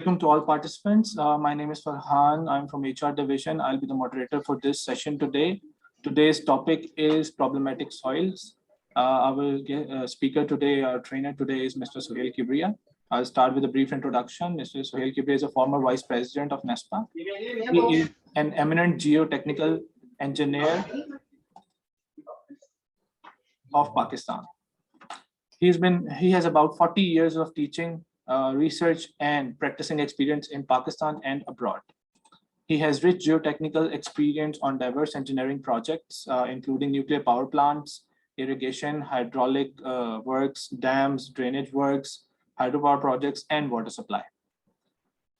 Welcome to all participants. My name is Farhan. I'm from HR division. I'll be the moderator for this session today. Today's topic is problematic soils. Our speaker today, our trainer today is Mr. Sohail Kibria. I'll start with a brief introduction. Mr. Sohail Kibria is a former vice president of NESPA. He is an eminent geotechnical engineer of Pakistan. He has about 40 years of teaching, research and practicing experience in Pakistan and abroad. He has rich geotechnical experience on diverse engineering projects, including nuclear power plants, irrigation, hydraulic works, dams, drainage works, hydropower projects, and water supply.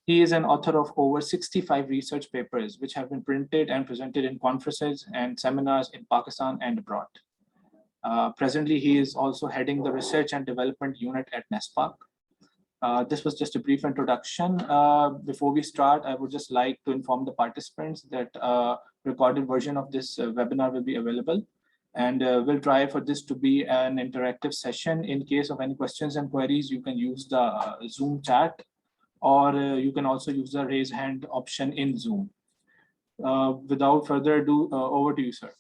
He is an author of over 65 research papers, which have been printed and presented in conferences and seminars in Pakistan and abroad. Presently, he is also heading the research and development unit at NESPAC. This was just a brief introduction. Before we start, I would just like to inform the participants that a recorded version of this webinar will be available. And we'll try for this to be an interactive session. In case of any questions and queries, you can use the Zoom chat, or you can also use the raise hand option in Zoom. Without further ado, over to you, sir.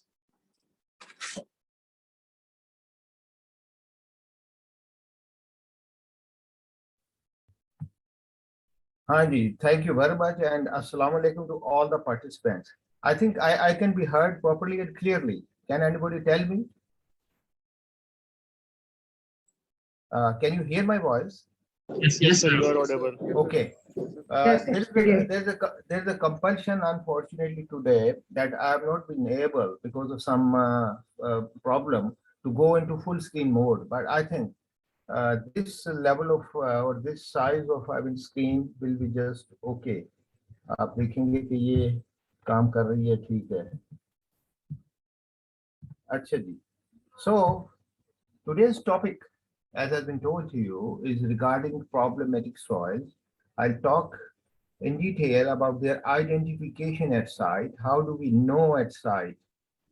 Hanji, thank you very much, and assalamu alaikum to all the participants. I think I can be heard properly and clearly. Can anybody tell me? Can you hear my voice? Yes, sir, you are audible. Okay. There's a compulsion, unfortunately, today that I have not been able, because of some problem, to go into full screen mode. But I think this level of or this size of screen will be just okay. आप देखेंगे कि ये काम कर रही है, ठीक है. अच्छा जी. So today's topic, as has been told to you, is regarding problematic soils. I'll talk in detail about their identification at site. How do we know at site?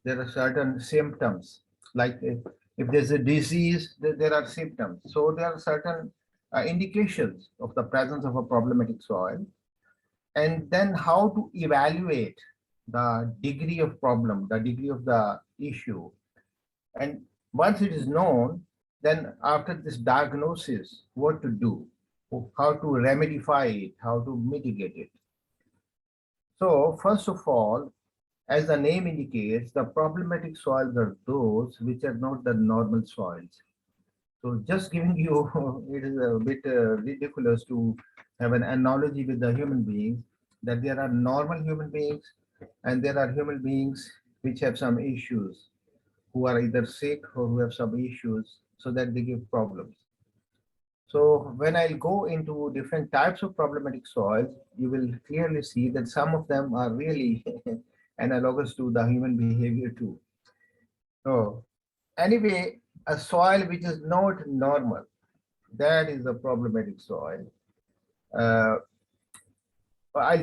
There are certain symptoms, like if there's a disease, there are symptoms. So there are certain indications of the presence of a problematic soil. And then how to evaluate the degree of problem, the degree of the issue. And once it is known, then after this diagnosis, what to do, how to remedify it, how to mitigate it. So first of all, as the name indicates, the problematic soils are those which are not the normal soils. So just giving you, it is a bit ridiculous to have an analogy with the human beings, that there are normal human beings and there are human beings which have some issues, who are either sick or who have some issues, so that they give problems. So when I'll go into different types of problematic soils, you will clearly see that some of them are really analogous to the human behavior too. So anyway, a soil which is not normal, that is a problematic soil. I'll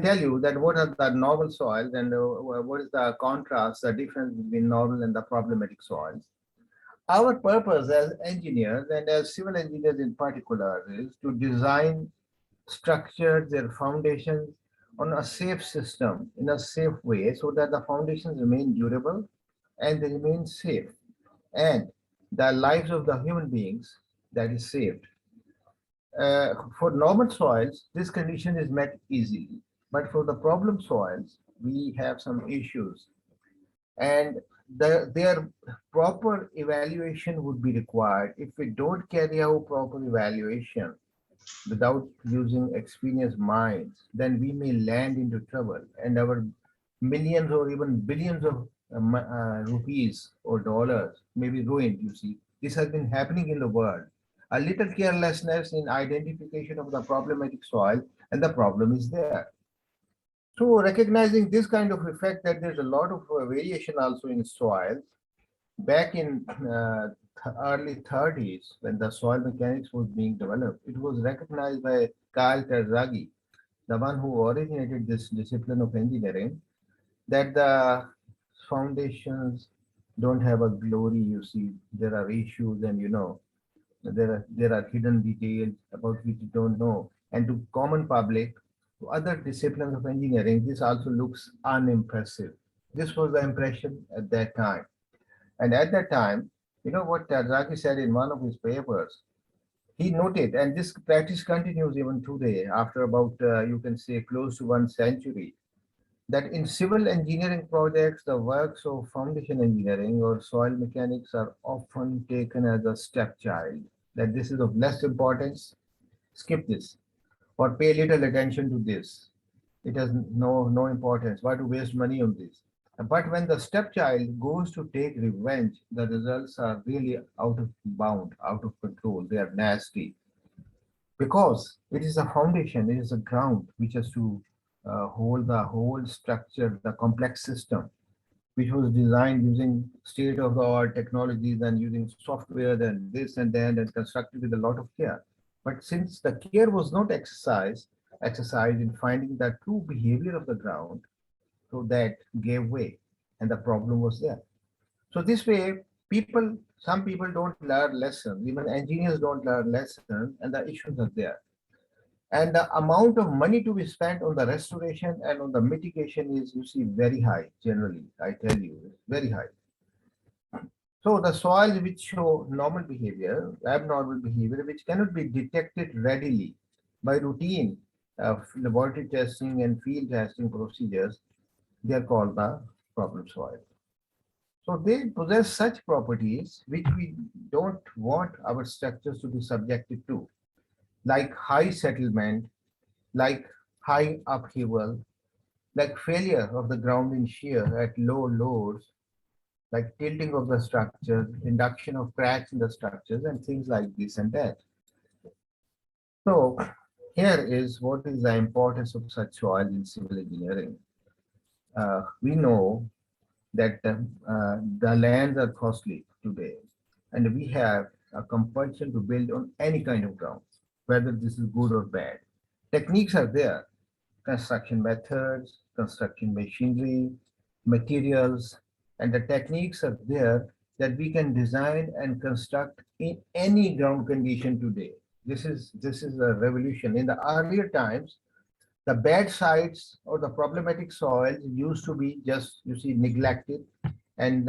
tell you that what are the normal soils and what is the contrast, the difference between normal and the problematic soils. Our purpose as engineers and as civil engineers in particular is to design structures, their foundations on a safe system, in a safe way, so that the foundations remain durable and they remain safe, and the lives of the human beings that is saved. For normal soils, this condition is met easily, but for the problem soils, we have some issues, and their proper evaluation would be required. If we don't carry out proper evaluation without using experienced minds, then we may land into trouble, and our millions or even billions of rupees or dollars may be ruined. You see, this has been happening in the world. A little carelessness in identification of the problematic soil, and the problem is there. So recognizing this kind of effect, that there's a lot of variation also in soils, back in early 30s, when the soil mechanics was being developed, it was recognized by Carl Terzaghi, the one who originated this discipline of engineering, that the foundations don't have a glory. You see, there are issues, and there are hidden details about which you don't know. and to common public, to other disciplines of engineering, this also looks unimpressive. This was the impression at that time. And at that time, you know what Zaki said in one of his papers? He noted, and this practice continues even today, after about, you can say, close to 1 century, that in civil engineering projects, the works of foundation engineering or soil mechanics are often taken as a stepchild, that this is of less importance, skip this, or pay little attention to this. It has no importance. Why to waste money on this? But when the stepchild goes to take revenge, the results are really out of bound, out of control. They are nasty because it is a foundation, it is a ground which has to hold the whole structure, the complex system, which was designed using state-of-the-art technologies and using software and this and that and constructed with a lot of care. But since the care was not exercised in finding the true behavior of the ground, so that gave way and the problem was there. So this way, some people don't learn lessons, even engineers don't learn lessons, and the issues are there. And the amount of money to be spent on the restoration and on the mitigation is, you see, very high generally. I tell you, it's very high. So the soils which show normal behavior, abnormal behavior, which cannot be detected readily by routine laboratory testing and field testing procedures, they are called the problem soil. So they possess such properties which we don't want our structures to be subjected to, like high settlement, like high upheaval, like failure of the ground in shear at low loads, like tilting of the structure, induction of cracks in the structures, and things like this and that. So here is what is the importance of such soil in civil engineering. We know that the lands are costly today, and we have a compulsion to build on any kind of ground, whether this is good or bad. Techniques are there, construction methods, construction machinery, materials, and the techniques are there that we can design and construct in any ground condition today. This is a revolution. In the earlier times, the bad sites or the problematic soils used to be just, you see, neglected and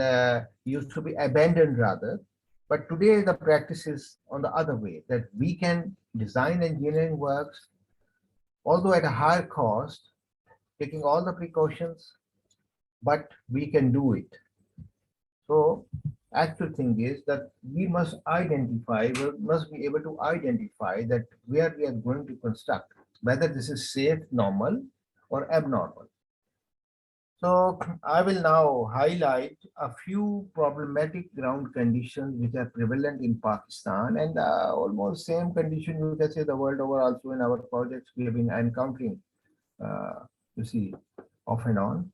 used to be abandoned rather. But today the practice is on the other way, that we can design engineering works, although at a higher cost, taking all the precautions, but we can do it. So actual thing is that we must be able to identify that where we are going to construct, whether this is safe, normal, or abnormal. So I will now highlight a few problematic ground conditions which are prevalent in Pakistan, and almost same condition you can say the world over also in our projects we have been encountering, you see, off and on.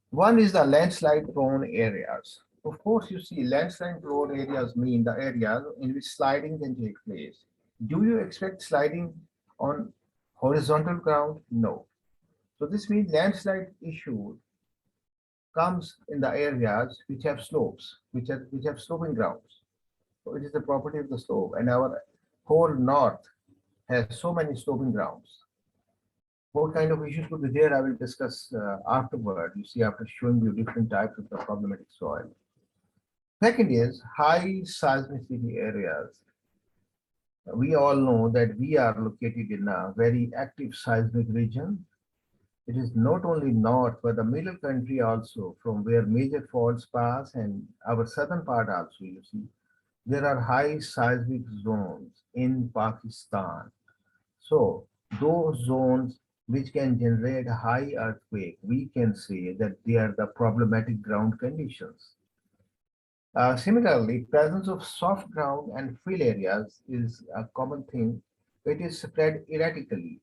One is the landslide prone areas. Of course, you see, landslide prone areas mean the areas in which sliding can take place. Do you expect sliding on horizontal ground? No. So this means landslide issue comes in the areas which have slopes, which have sloping grounds. So it is the property of the slope, and our whole north has so many sloping grounds. What kind of issues could be there, I will discuss afterward, you see, after showing you different types of the problematic soil. Second is high seismicity areas. We all know that we are located in a very active seismic region. It is not only north, but the middle country also, from where major faults pass, and our southern part also, you see. There are high seismic zones in Pakistan. So those zones which can generate a high earthquake, we can say that they are the problematic ground conditions. Similarly, presence of soft ground and fill areas is a common thing. It is spread erratically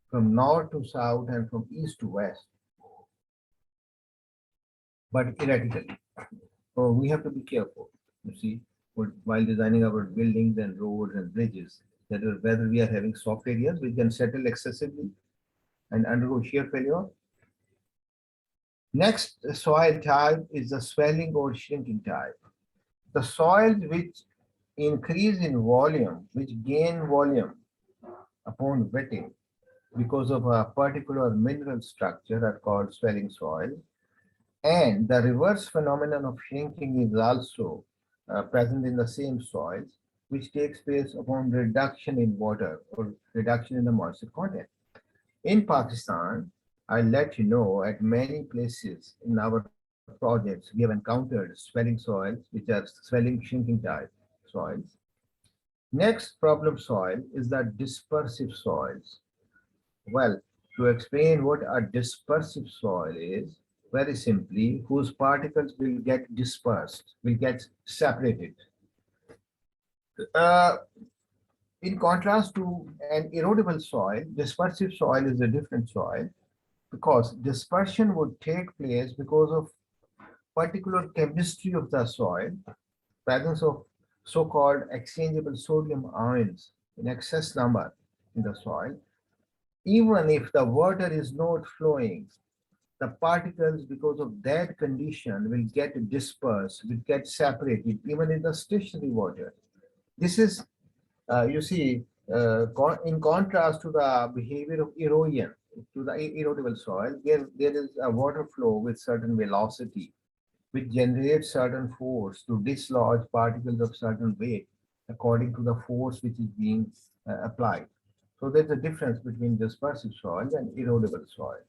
from north to south and from east to west, but erratically. So we have to be careful, you see, while designing our buildings and roads and bridges, that is whether we are having soft areas which can settle excessively and undergo shear failure. Next soil type is the swelling or shrinking type. The soils which increase in volume, which gain volume, upon wetting because of a particular mineral structure are called swelling soil. And the reverse phenomenon of shrinking is also present in the same soils, which takes place upon reduction in water or reduction in the moisture content. In Pakistan, I let you know at many places in our projects we have encountered swelling soils, which are swelling shrinking type soils. Next problem soil is the dispersive soils. Well, to explain what a dispersive soil is, very simply, whose particles will get dispersed, will get separated. Uh, in contrast to an erodible soil, dispersive soil is a different soil because dispersion would take place because of particular chemistry of the soil, presence of so-called exchangeable sodium ions in excess number in the soil. Even if the water is not flowing, the particles, because of that condition, will get dispersed, will get separated, even in the stationary water. This is, you see, in contrast to the behavior of erosion, to the erodible soil, there is a water flow with certain velocity, which generates certain force to dislodge particles of certain weight according to the force which is being applied. So there's a difference between dispersive soils and erodible soils.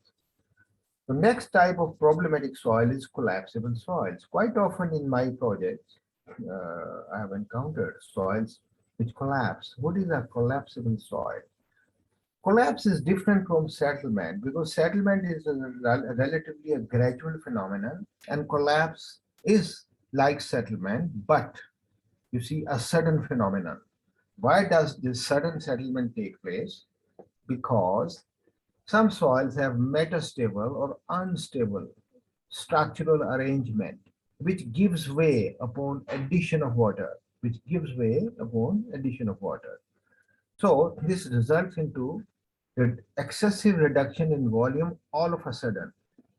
The next type of problematic soil is collapsible soils. Quite often in my projects, I have encountered soils which collapse. What is a collapsible soil? Collapse is different from settlement because settlement is relatively a gradual phenomenon and collapse is like settlement, but you see a sudden phenomenon. Why does this sudden settlement take place? Because some soils have metastable or unstable structural arrangement, which gives way upon addition of water, which gives way upon addition of water. So this results into the excessive reduction in volume all of a sudden.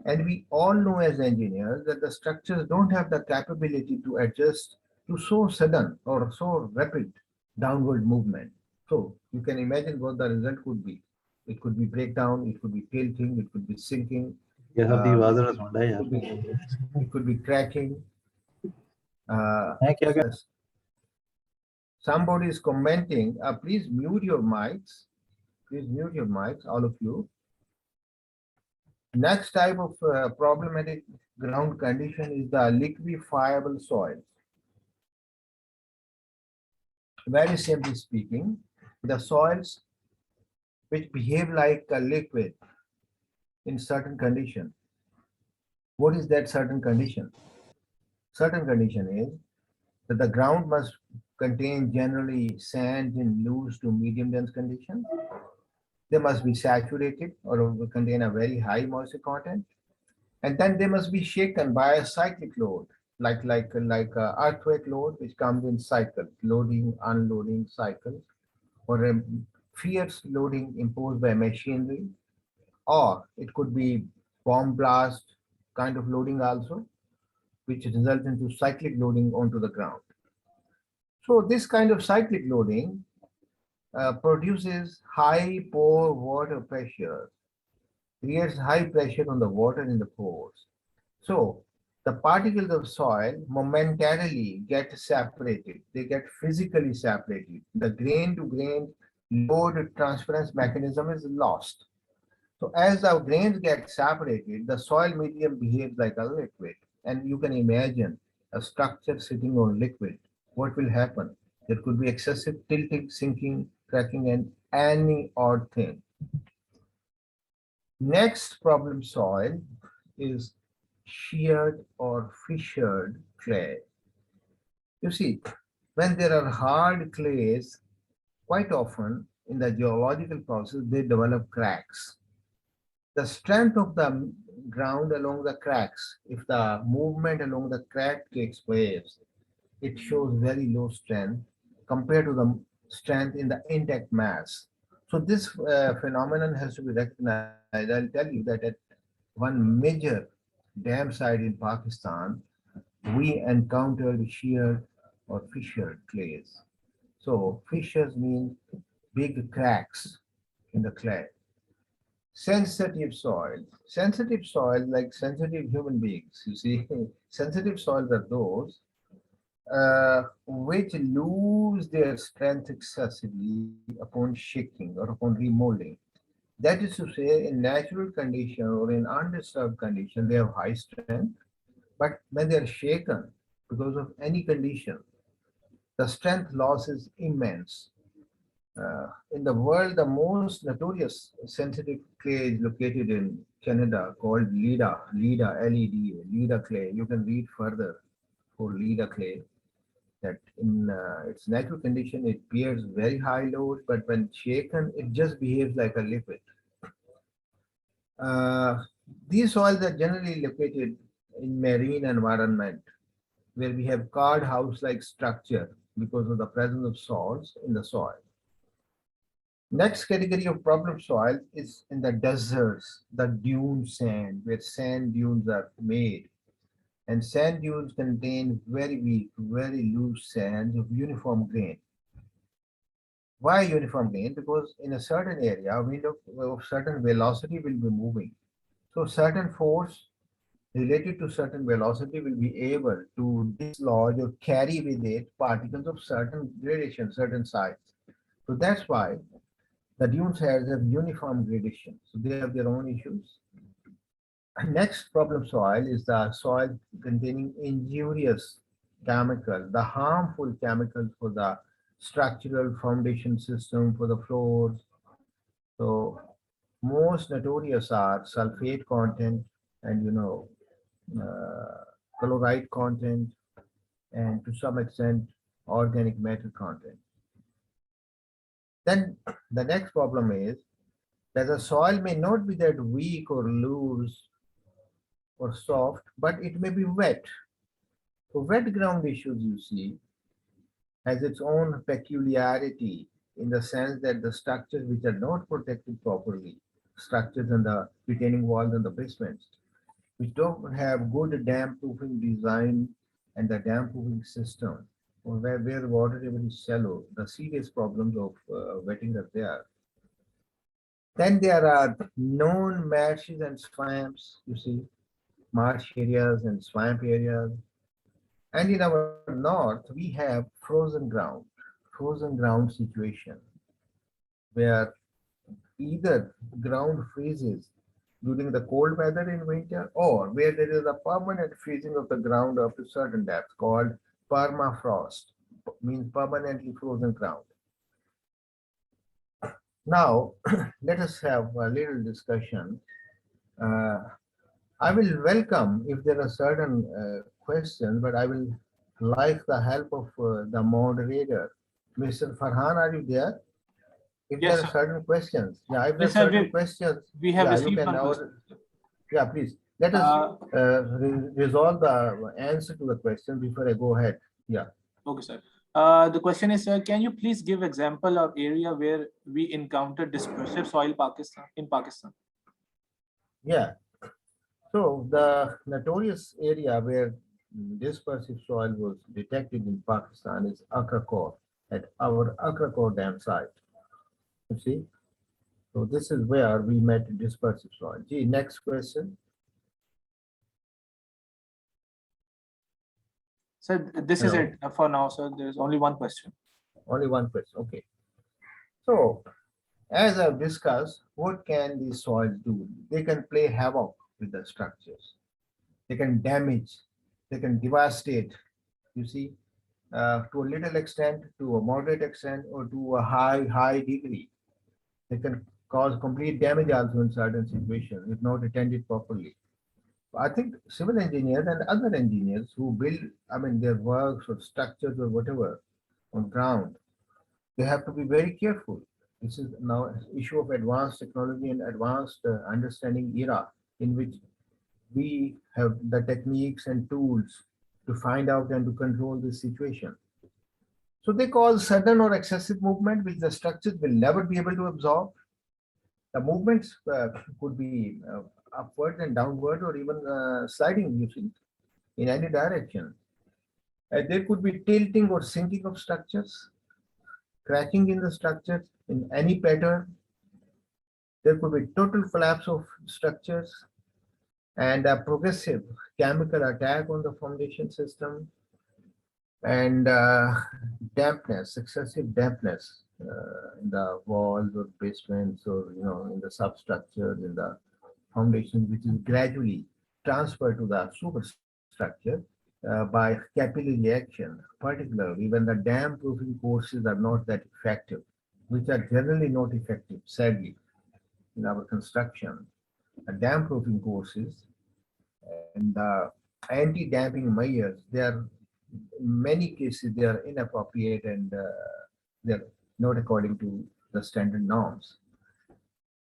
And we all know as engineers that the structures don't have the capability to adjust to so sudden or so rapid downward movement. So you can imagine what the result could be. It could be breakdown, it could be tilting, it could be sinking, कैसा दी uh, आवाज it, रहा it, सुन रहा है it could be it could be cracking. Uh, है क्या क्या somebody is commenting. Please mute your mics. Please mute your mics, all of you. Next type of problematic ground condition is the liquefiable soils. Very simply speaking, the soils which behave like a liquid in certain condition. What is that certain condition? Certain condition is that the ground must contain generally sand in loose to medium dense condition. They must be saturated or contain a very high moisture content. And then they must be shaken by a cyclic load, like earthquake load, which comes in cycle, loading, unloading cycles, or a fierce loading imposed by machinery, or it could be bomb blast kind of loading also, which results into cyclic loading onto the ground. So this kind of cyclic loading produces high pore water pressure, creates high pressure on the water in the pores. So the particles of soil momentarily get separated. They get physically separated. The grain to grain load transference mechanism is lost. So as the grains get separated, the soil medium behaves like a liquid. And you can imagine a structure sitting on liquid. What will happen? There could be excessive tilting, sinking, cracking, and any odd thing. Next problem soil is sheared or fissured clay. You see, when there are hard clays, quite often in the geological process, they develop cracks. The strength of the ground along the cracks, if the movement along the crack takes place, it shows very low strength compared to the strength in the intact mass. So this phenomenon has to be recognized. I'll tell you that at one major dam site in Pakistan, we encountered sheared or fissured clays. So fissures mean big cracks in the clay. Sensitive soil like sensitive human beings. You see, sensitive soils are those which lose their strength excessively upon shaking or upon remolding. That is to say, in natural condition or in undisturbed condition, they have high strength, but when they are shaken because of any condition, the strength loss is immense. In the world, the most notorious sensitive clay is located in Canada called Leda, Leda, Leda clay. You can read further for Leda clay that in its natural condition, it bears very high load, but when shaken, it just behaves like a liquid. Uh, these soils are generally located in marine environment where we have card house-like structure because of the presence of salts in the soil. Next category of problem soil is in the deserts, the dune sand, where sand dunes are made. And sand dunes contain very weak, very loose sands of uniform grain. Why uniform grain? Because in a certain area, wind of certain velocity will be moving. So certain force related to certain velocity will be able to dislodge or carry with it particles of certain gradation, certain size. So that's why the dune sands have uniform gradation. So they have their own issues. Next problem soil is the soil containing injurious chemicals, the harmful chemicals for the structural foundation system, for the floors. So most notorious are sulfate content and chloride content and to some extent organic matter content. Then the next problem is that the soil may not be that weak or loose or soft, but it may be wet. So wet ground issues, you see, has its own peculiarity in the sense that the structures which are not protected properly, structures in the retaining walls and the basements, which don't have good dam proofing design and the dam proofing system, or where the water table is shallow, the serious problems of wetting are there. Then there are known marshes and swamps, you see, marsh areas and swamp areas. And in our north, we have frozen ground situation, where either ground freezes during the cold weather in winter or where there is a permanent freezing of the ground up to certain depth called permafrost, means permanently frozen ground. Now, let us have a little discussion. Uh, I will welcome if there are certain questions, but I will like the help of the moderator. Mr. Farhan, are you there? If there Yes, are sir. certain questions, yeah, if there are Yes, sir. certain questions, We have yeah, you received can one now, question. yeah, please. Let us Uh, resolve the answer to the question before I go ahead. Yeah. okay, sir. The question is, sir, can you please give example of area where we encountered dispersive soil in Pakistan? Yeah. So the notorious area where dispersive soil was detected in Pakistan is Akrakor, at our Akrakor dam site. You see? So this is where we met dispersive soil. Gee, next question. Sir, this is Hello. it for now, sir. There's only one question. Only one question. Okay. So as I've discussed, what can these soils do? They can play havoc with the structures. They can damage. They can devastate. You see, to a little extent, to a moderate extent, or to a high degree. They can cause complete damage also in certain situations if not attended properly. I think civil engineers and other engineers who build, I mean, their works or structures or whatever on ground, they have to be very careful. This is now an issue of advanced technology and advanced understanding era in which we have the techniques and tools to find out and to control this situation. So they cause sudden or excessive movement, which the structures will never be able to absorb. The movements could be upward and downward or even sliding, you see, in any direction. There could be tilting or sinking of structures, cracking in the structures in any pattern, There could be total collapse of structures and a progressive chemical attack on the foundation system, and dampness, excessive dampness in the walls or basements, or in the substructures in the foundation, which is gradually transferred to the superstructure by capillary reaction. Particularly when the dam proofing courses are not that effective, which are generally not effective, sadly, in our construction. The dam proofing courses and the anti-damping measures, they are in many cases they are inappropriate, and they're not according to the standard norms.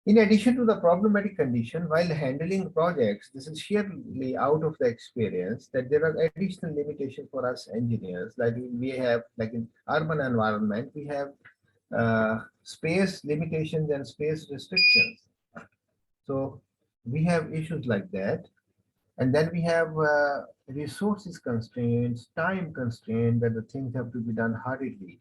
In addition to the problematic condition, while handling projects, this is sheerly out of the experience that there are additional limitations for us engineers. Like we have, like in urban environment, we have space limitations and space restrictions. So we have issues like that. And then we have resources constraints, time constraint, that the things have to be done hurriedly.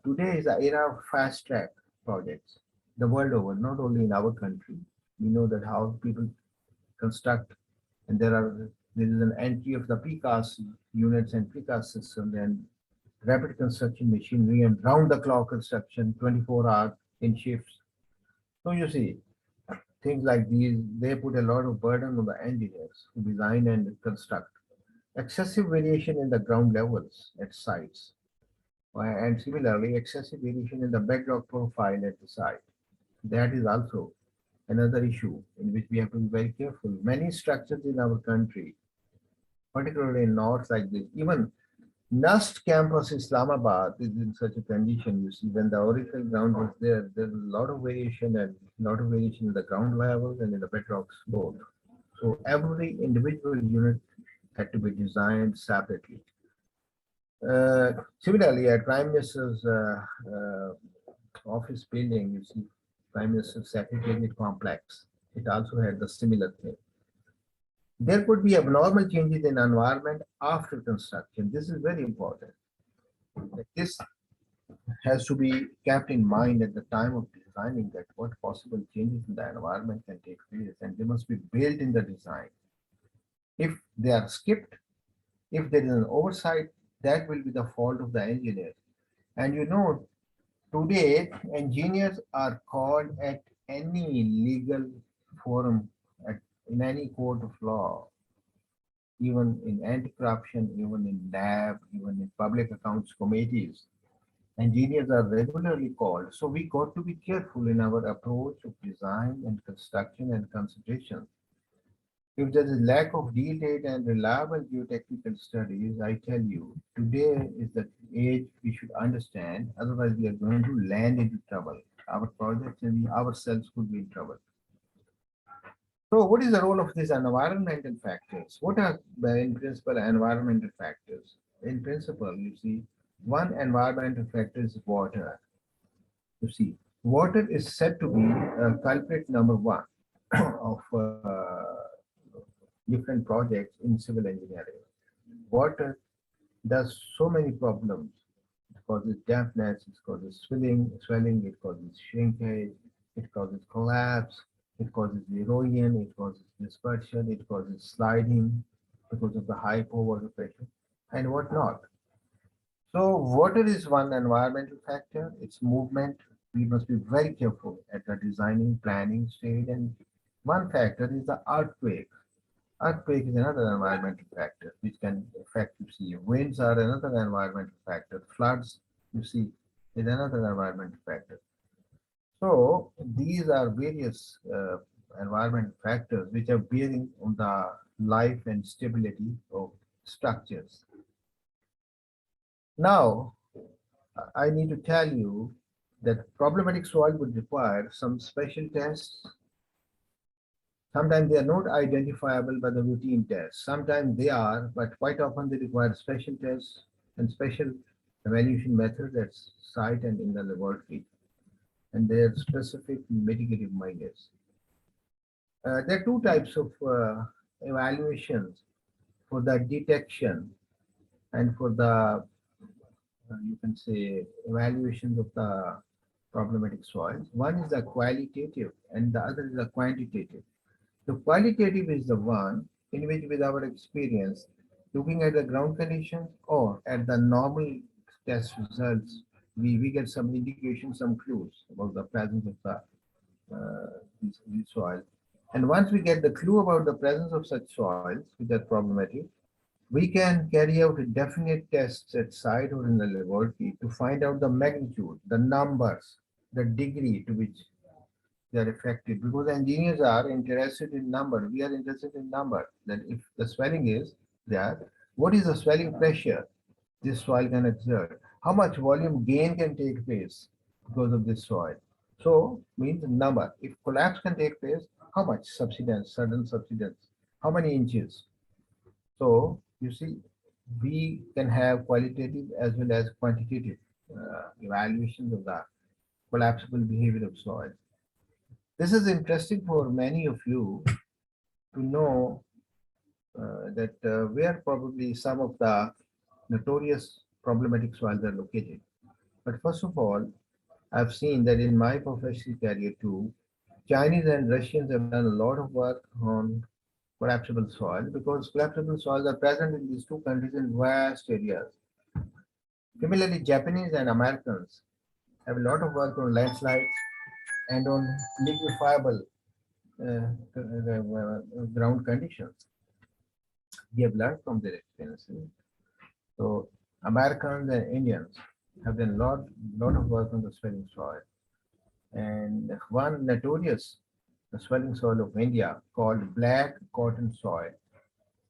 Today is the era of fast track projects, the world over, not only in our country. We know that how people construct, and there is an entry of the precast units and precast systems and rapid construction machinery and round the clock construction, 24-hour in shifts. So you see, things like these, they put a lot of burden on the engineers who design and construct. Excessive variation in the ground levels at sites, and similarly, excessive variation in the bedrock profile at the site. That is also another issue in which we have to be very careful. Many structures in our country, particularly in north like this, even NUST campus Islamabad is in such a condition. You see, when the original ground was there, there's a lot of variation, and a lot of variation in the ground levels and in the bedrocks both. So every individual unit had to be designed separately. Similarly, at Prime Minister's office building, you see, Prime Minister's Secretariat complex, it also had the similar thing. There could be abnormal changes in environment after construction. This is very important. This has to be kept in mind at the time of designing, that what possible changes in the environment can take place, and they must be built in the design. If they are skipped, if there is an oversight, that will be the fault of the engineer. And today engineers are called at any legal forum, in any court of law, even in anti-corruption, even in lab, even in public accounts committees. Engineers are regularly called. So we got to be careful in our approach of design and construction and consideration. If there is lack of detailed and reliable geotechnical studies, I tell you, today is the age we should understand. Otherwise, we are going to land into trouble. Our projects and we ourselves could be in trouble. So, what is the role of these environmental factors? What are in principle environmental factors? In principle, you see, one environmental factor is water. You see, water is said to be culprit number one of different projects in civil engineering. Water does so many problems. It causes dampness, it causes swelling, it causes shrinkage, it causes collapse, it causes erosion, it causes dispersion, it causes sliding because of the high pore water pressure, and whatnot. So water is one environmental factor, its movement. We must be very careful at the designing, planning stage. And one factor is the earthquake. Earthquake is another environmental factor which can affect, you see. Winds are another environmental factor. Floods, you see, is another environmental factor. So these are various environmental factors which are bearing on the life and stability of structures. Now, I need to tell you that problematic soil would require some special tests. Sometimes they are not identifiable by the routine tests. Sometimes they are, but quite often they require special tests and special evaluation methods at site and in the laboratory, and their specific mitigative measures. There are two types of evaluations for the detection and for the, you can say, evaluations of the problematic soils. One is the qualitative and the other is the quantitative. The qualitative is the one in which, with our experience, looking at the ground conditions or at the normal test results, we get some indications, some clues about the presence of these soils. And once we get the clue about the presence of such soils, which are problematic, we can carry out definite tests at site or in the laboratory to find out the magnitude, the numbers, the degree to which they are affected. Because engineers are interested in number. We are interested in number. That if the swelling is there, what is the swelling pressure this soil can exert? How much volume gain can take place because of this soil? So means number. If collapse can take place, how much subsidence, sudden subsidence? How many inches? So you see, we can have qualitative as well as quantitative evaluations of the collapsible behavior of soil. This is interesting for many of you to know that where probably some of the notorious problematic soils are located. But first of all, I've seen that in my professional career too, Chinese and Russians have done a lot of work on collapsible soil because collapsible soils are present in these two countries in vast areas. Similarly, Japanese and Americans have a lot of work on landslides and on liquefiable ground conditions. We have learned from their experiences. So Americans and Indians have done lot of work on the swelling soil. And one notorious swelling soil of India called black cotton soil,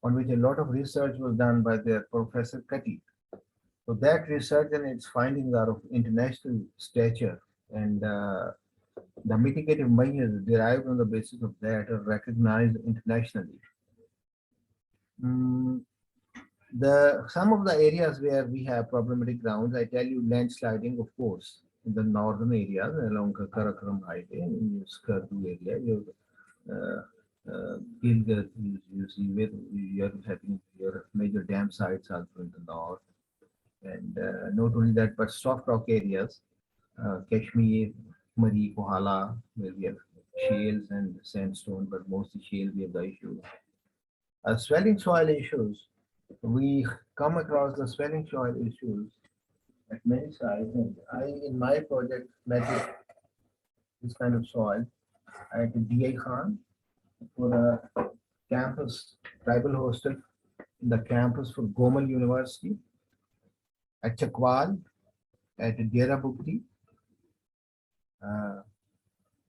on which a lot of research was done by their Professor Kati. So that research and its findings are of international stature, and the mitigative measures derived on the basis of that are recognized internationally. Mm, the some of the areas where we have problematic grounds, I tell you, landsliding, of course, in the northern areas along the Karakoram Highway, in Skardu area, Gilgit, you see where you are having your major dam sites also in the north, and not only that, but soft rock areas, Kashmir, Mari, Kohala, where we have shales and sandstone, but mostly shale we have the issues. Swelling soil issues, we come across the swelling soil issues at many sites. And I, in my project, met this kind of soil at DI Khan for the campus tribal hostel in the campus for Gomal University, at Chakwal, at Dera Bukti,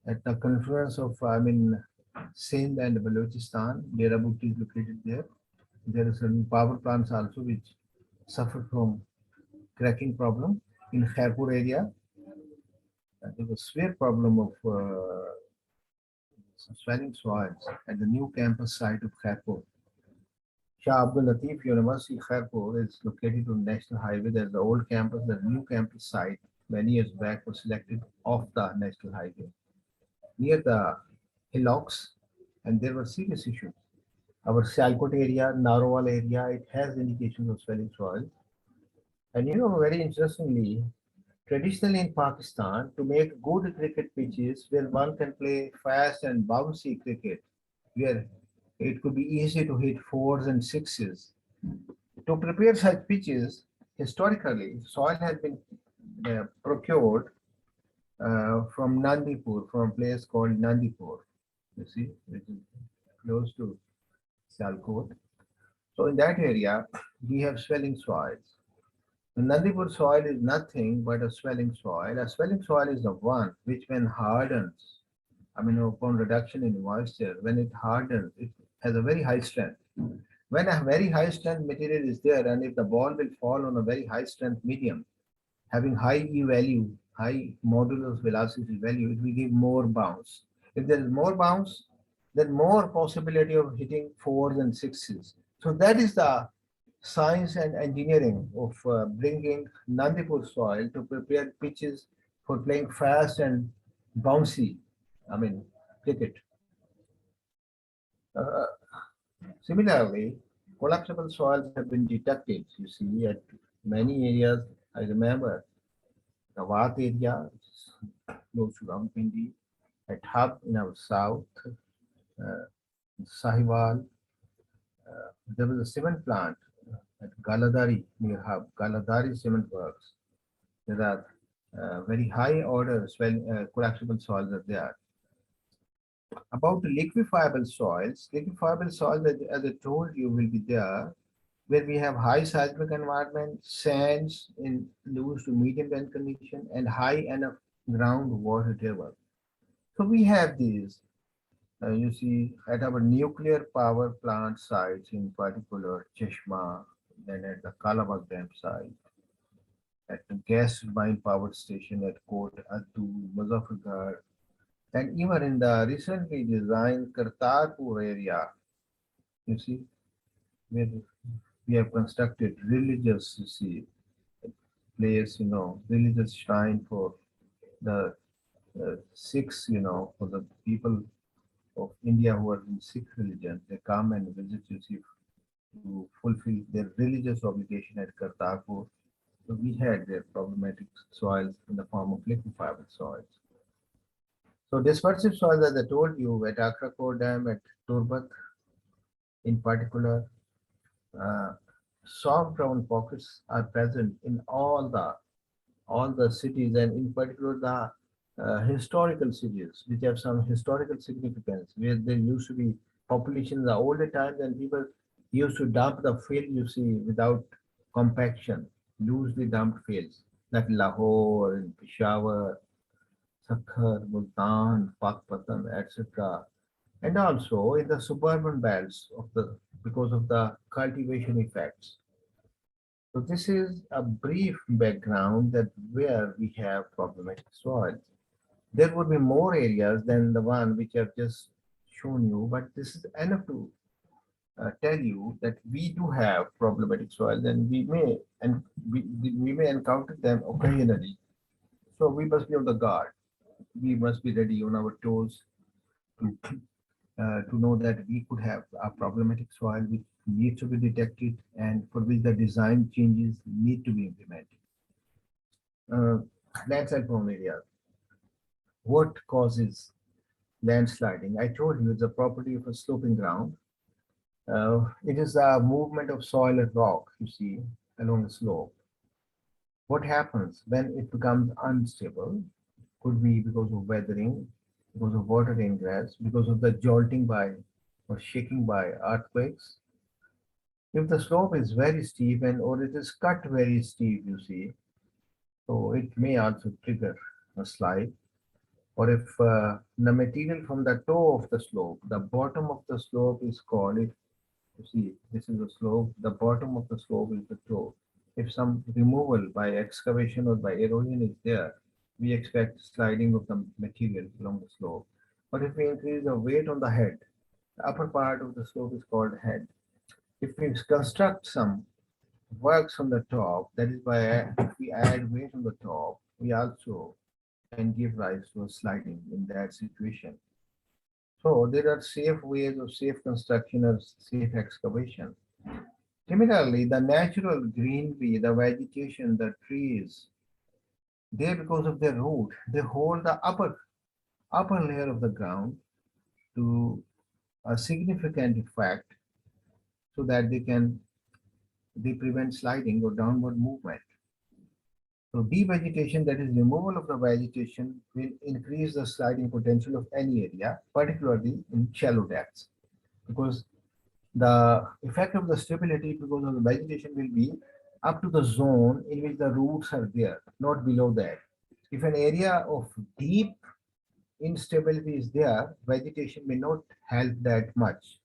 at the confluence of, Sindh and Balochistan. Dera Bukti is located there. There are certain power plants also which suffer from cracking problem. In Khairpur area, there was severe problem of swelling soils at the new campus site of Khairpur. Shah Abdul Latif University, Khairpur, is located on National Highway. There's the old campus, the new campus site many years back was selected off the National Highway near the hillocks, and there were serious issues. Our Sialkot area, Narowal area, it has indications of swelling soil. And very interestingly, traditionally in Pakistan, to make good cricket pitches where one can play fast and bouncy cricket, where it could be easy to hit fours and sixes. To prepare such pitches, historically, soil has been procured from Nandipur, from a place called Nandipur, you see, which is close to Sialkot. So in that area, we have swelling soils. The Nandipur soil is nothing but a swelling soil. A swelling soil is the one which, when hardens, upon reduction in moisture, when it hardens, it has a very high strength. When a very high strength material is there, and if the ball will fall on a very high strength medium, having high E value, high modulus velocity value, it will give more bounce. If there is more bounce, then more possibility of hitting fours and sixes. So that is the science and engineering of bringing Nandipur soil to prepare pitches for playing fast and bouncy, cricket. Uh, Similarly, collapsible soils have been detected, you see, at many areas. I remember the Wat area, close to Rawalpindi, at Hub in our south, uh, Sahiwal. There was a cement plant at Galadari near Hub, Galadari Cement Works. There are very high order collapsible soils are there. About the liquefiable soils, as I told you, will be there where we have high seismic environment, sands in loose to medium dense condition, and high enough groundwater table. So we have these, you see, at our nuclear power plant sites, in particular Cheshma, then at the Kalabag Dam site, at the gas turbine power station at Kot Adu, Muzaffargarh, and even in the recently designed Kartarpur area, you see, where we have constructed religious, you see, place, religious shrine for the Sikhs, for the people of India who are in Sikh religion. They come and visit, you see, to fulfill their religious obligation at Kartarpur. So we had their problematic soils in the form of liquefiable soils. So dispersive soils, as I told you, at Akrakor Dam, at Turbat in particular, uh, soft ground pockets are present in all the cities, and in particular the historical cities which have some historical significance, where there used to be population in the older times, and people used to dump the field, you see, without compaction, loosely dumped fields like Lahore and Peshawar, Sakhar, Multan, Pakpatan, etc. And also in the suburban belts of the because of the cultivation effects. So this is a brief background that where we have problematic soils. There would be more areas than the one which I've just shown you, but this is enough to tell you that we do have problematic soils, and we may encounter them occasionally. So we must be on the guard. We must be ready on our toes to know that we could have a problematic soil which needs to be detected and for which the design changes need to be implemented. Uh, Landslide prone areas. What causes landsliding? I told you it's a property of a sloping ground. It is a movement of soil and rock, you see, along a slope. What happens when it becomes unstable? Could be because of weathering, because of water ingress, because of the jolting by or shaking by earthquakes. If the slope is very steep and or it is cut very steep, you see, so it may also trigger a slide. Or if the material from the toe of the slope, the bottom of the slope is called, if you see, this is the slope, the bottom of the slope is the toe. If some removal by excavation or by erosion is there, we expect sliding of the material along the slope. But if we increase the weight on the head, the upper part of the slope is called head. If we construct some works on the top, that is why if we add weight on the top, we also can give rise to a sliding in that situation. So there are safe ways of safe construction or safe excavation. Similarly, the natural greenery, the vegetation, the trees, they because of their root, they hold the upper layer of the ground to a significant effect so that they prevent sliding or downward movement. So devegetation, that is removal of the vegetation, will increase the sliding potential of any area, particularly in shallow depths, because the effect of the stability because of the vegetation will be up to the zone in which the roots are there, not below that. If an area of deep instability is there, vegetation may not help that much.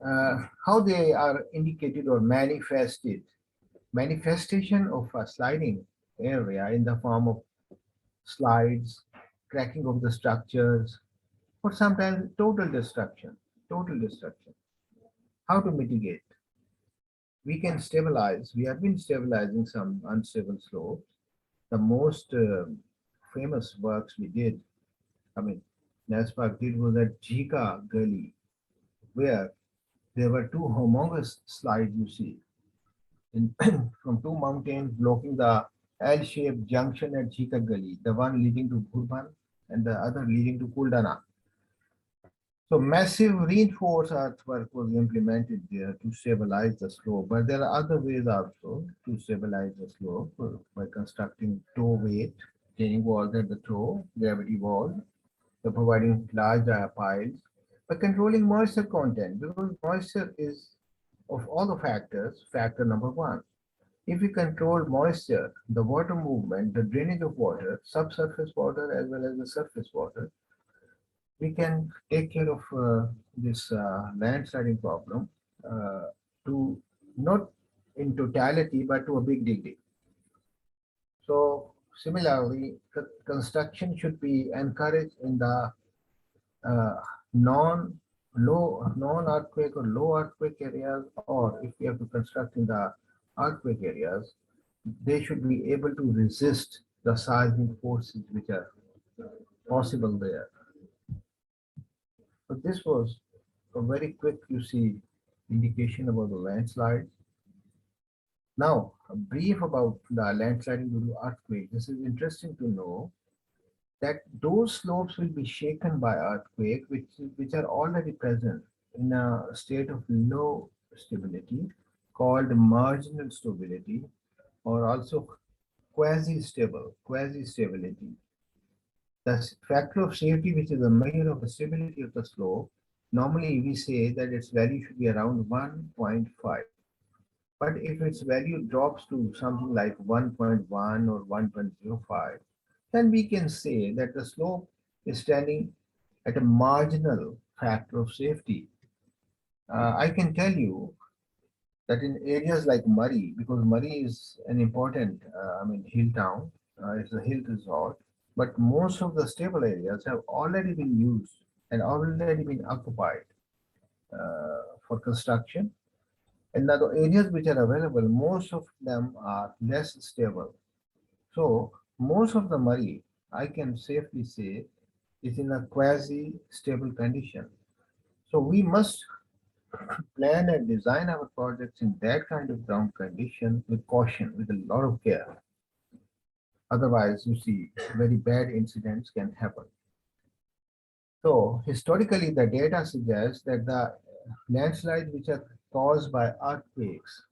How they are indicated or manifested. Manifestation of a sliding area in the form of slides, cracking of the structures, or sometimes total destruction. Total destruction. How to mitigate? We can stabilize. We have been stabilizing some unstable slopes. The most famous works we did, I mean, NASPAC did was at Jika Gully, where there were two humongous slides, you see, in, from two mountains blocking the L-shaped junction at Jhika Gali, the one leading to Bhurban and the other leading to Kuldana. So massive reinforced earthwork was implemented there to stabilize the slope, but there are other ways also to stabilize the slope by constructing toe weight, retaining walls at the toe, gravity walls, by providing large piles, by controlling moisture content, because moisture is of all the factors, factor number one. If we control moisture, the water movement, the drainage of water, subsurface water as well as the surface water, we can take care of this landsliding problem to not in totality but to a big degree. So similarly, construction should be encouraged in the uh, non-earthquake or low earthquake areas, or if we have to construct in the earthquake areas, they should be able to resist the seismic forces which are possible there. So this was a very quick, you see, indication about the landslide. Now, a brief about the landsliding due to earthquake. This is interesting to know that those slopes will be shaken by earthquake, which are already present in a state of low stability called marginal stability, or also quasi-stability. The factor of safety, which is a measure of the stability of the slope, normally we say that its value should be around 1.5. But if its value drops to something like 1.1 or 1.05, then we can say that the slope is standing at a marginal factor of safety. I can tell you that in areas like Murray, because Murray is an important, hill town, it's a hill resort, but most of the stable areas have already been used and already been occupied for construction. And now the areas which are available, most of them are less stable. So most of the Murray, I can safely say, is in a quasi-stable condition. So we must plan and design our projects in that kind of ground condition with caution, with a lot of care. Otherwise, you see, very bad incidents can happen. So historically, the data suggests that the landslides which are caused by earthquakes,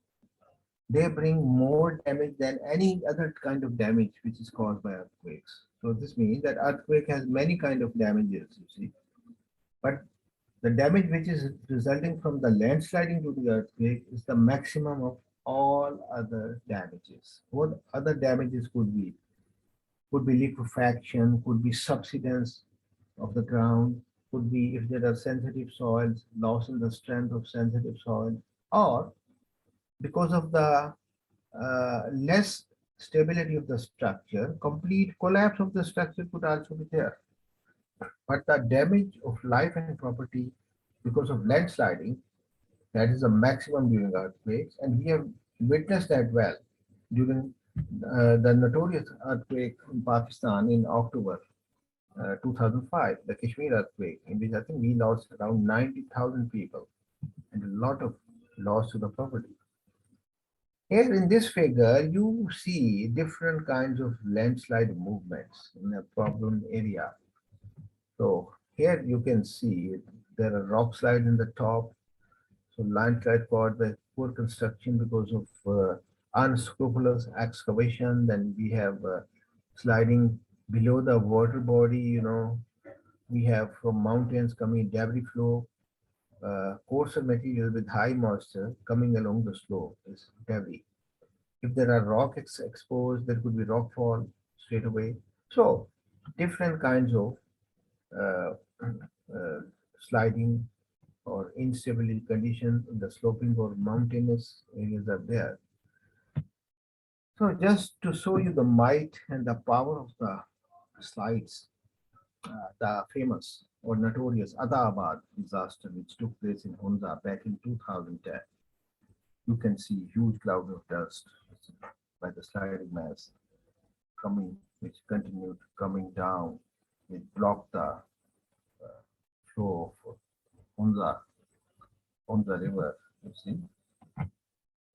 they bring more damage than any other kind of damage which is caused by earthquakes. So this means that earthquake has many kind of damages, you see. But the damage which is resulting from the landsliding due to the earthquake is the maximum of all other damages. What other damages could be? Could be liquefaction, could be subsidence of the ground, could be if there are sensitive soils, loss in the strength of sensitive soil, or because of the less stability of the structure, complete collapse of the structure could also be there. But the damage of life and property because of landsliding, that is the maximum during earthquakes, and we have witnessed that well during the notorious earthquake in Pakistan in October 2005, the Kashmir earthquake, in which I think we lost around 90,000 people and a lot of loss to the property. Here in this figure, you see different kinds of landslide movements in a problem area. So here you can see there are rock slides in the top. So landslide caused by poor construction because of unscrupulous excavation. Then we have sliding below the water body, we have from mountains coming debris flow, coarser material with high moisture coming along the slope is debris. If there are exposed, there could be rock fall straight away. So different kinds of uh, sliding or instability conditions in the sloping or mountainous areas are there. So just to show you the might and the power of the slides, the famous or notorious Adabad disaster which took place in Hunza back in 2010, you can see huge cloud of dust by the sliding mass coming, which continued coming down. It blocked the flow of Hunza River, you see,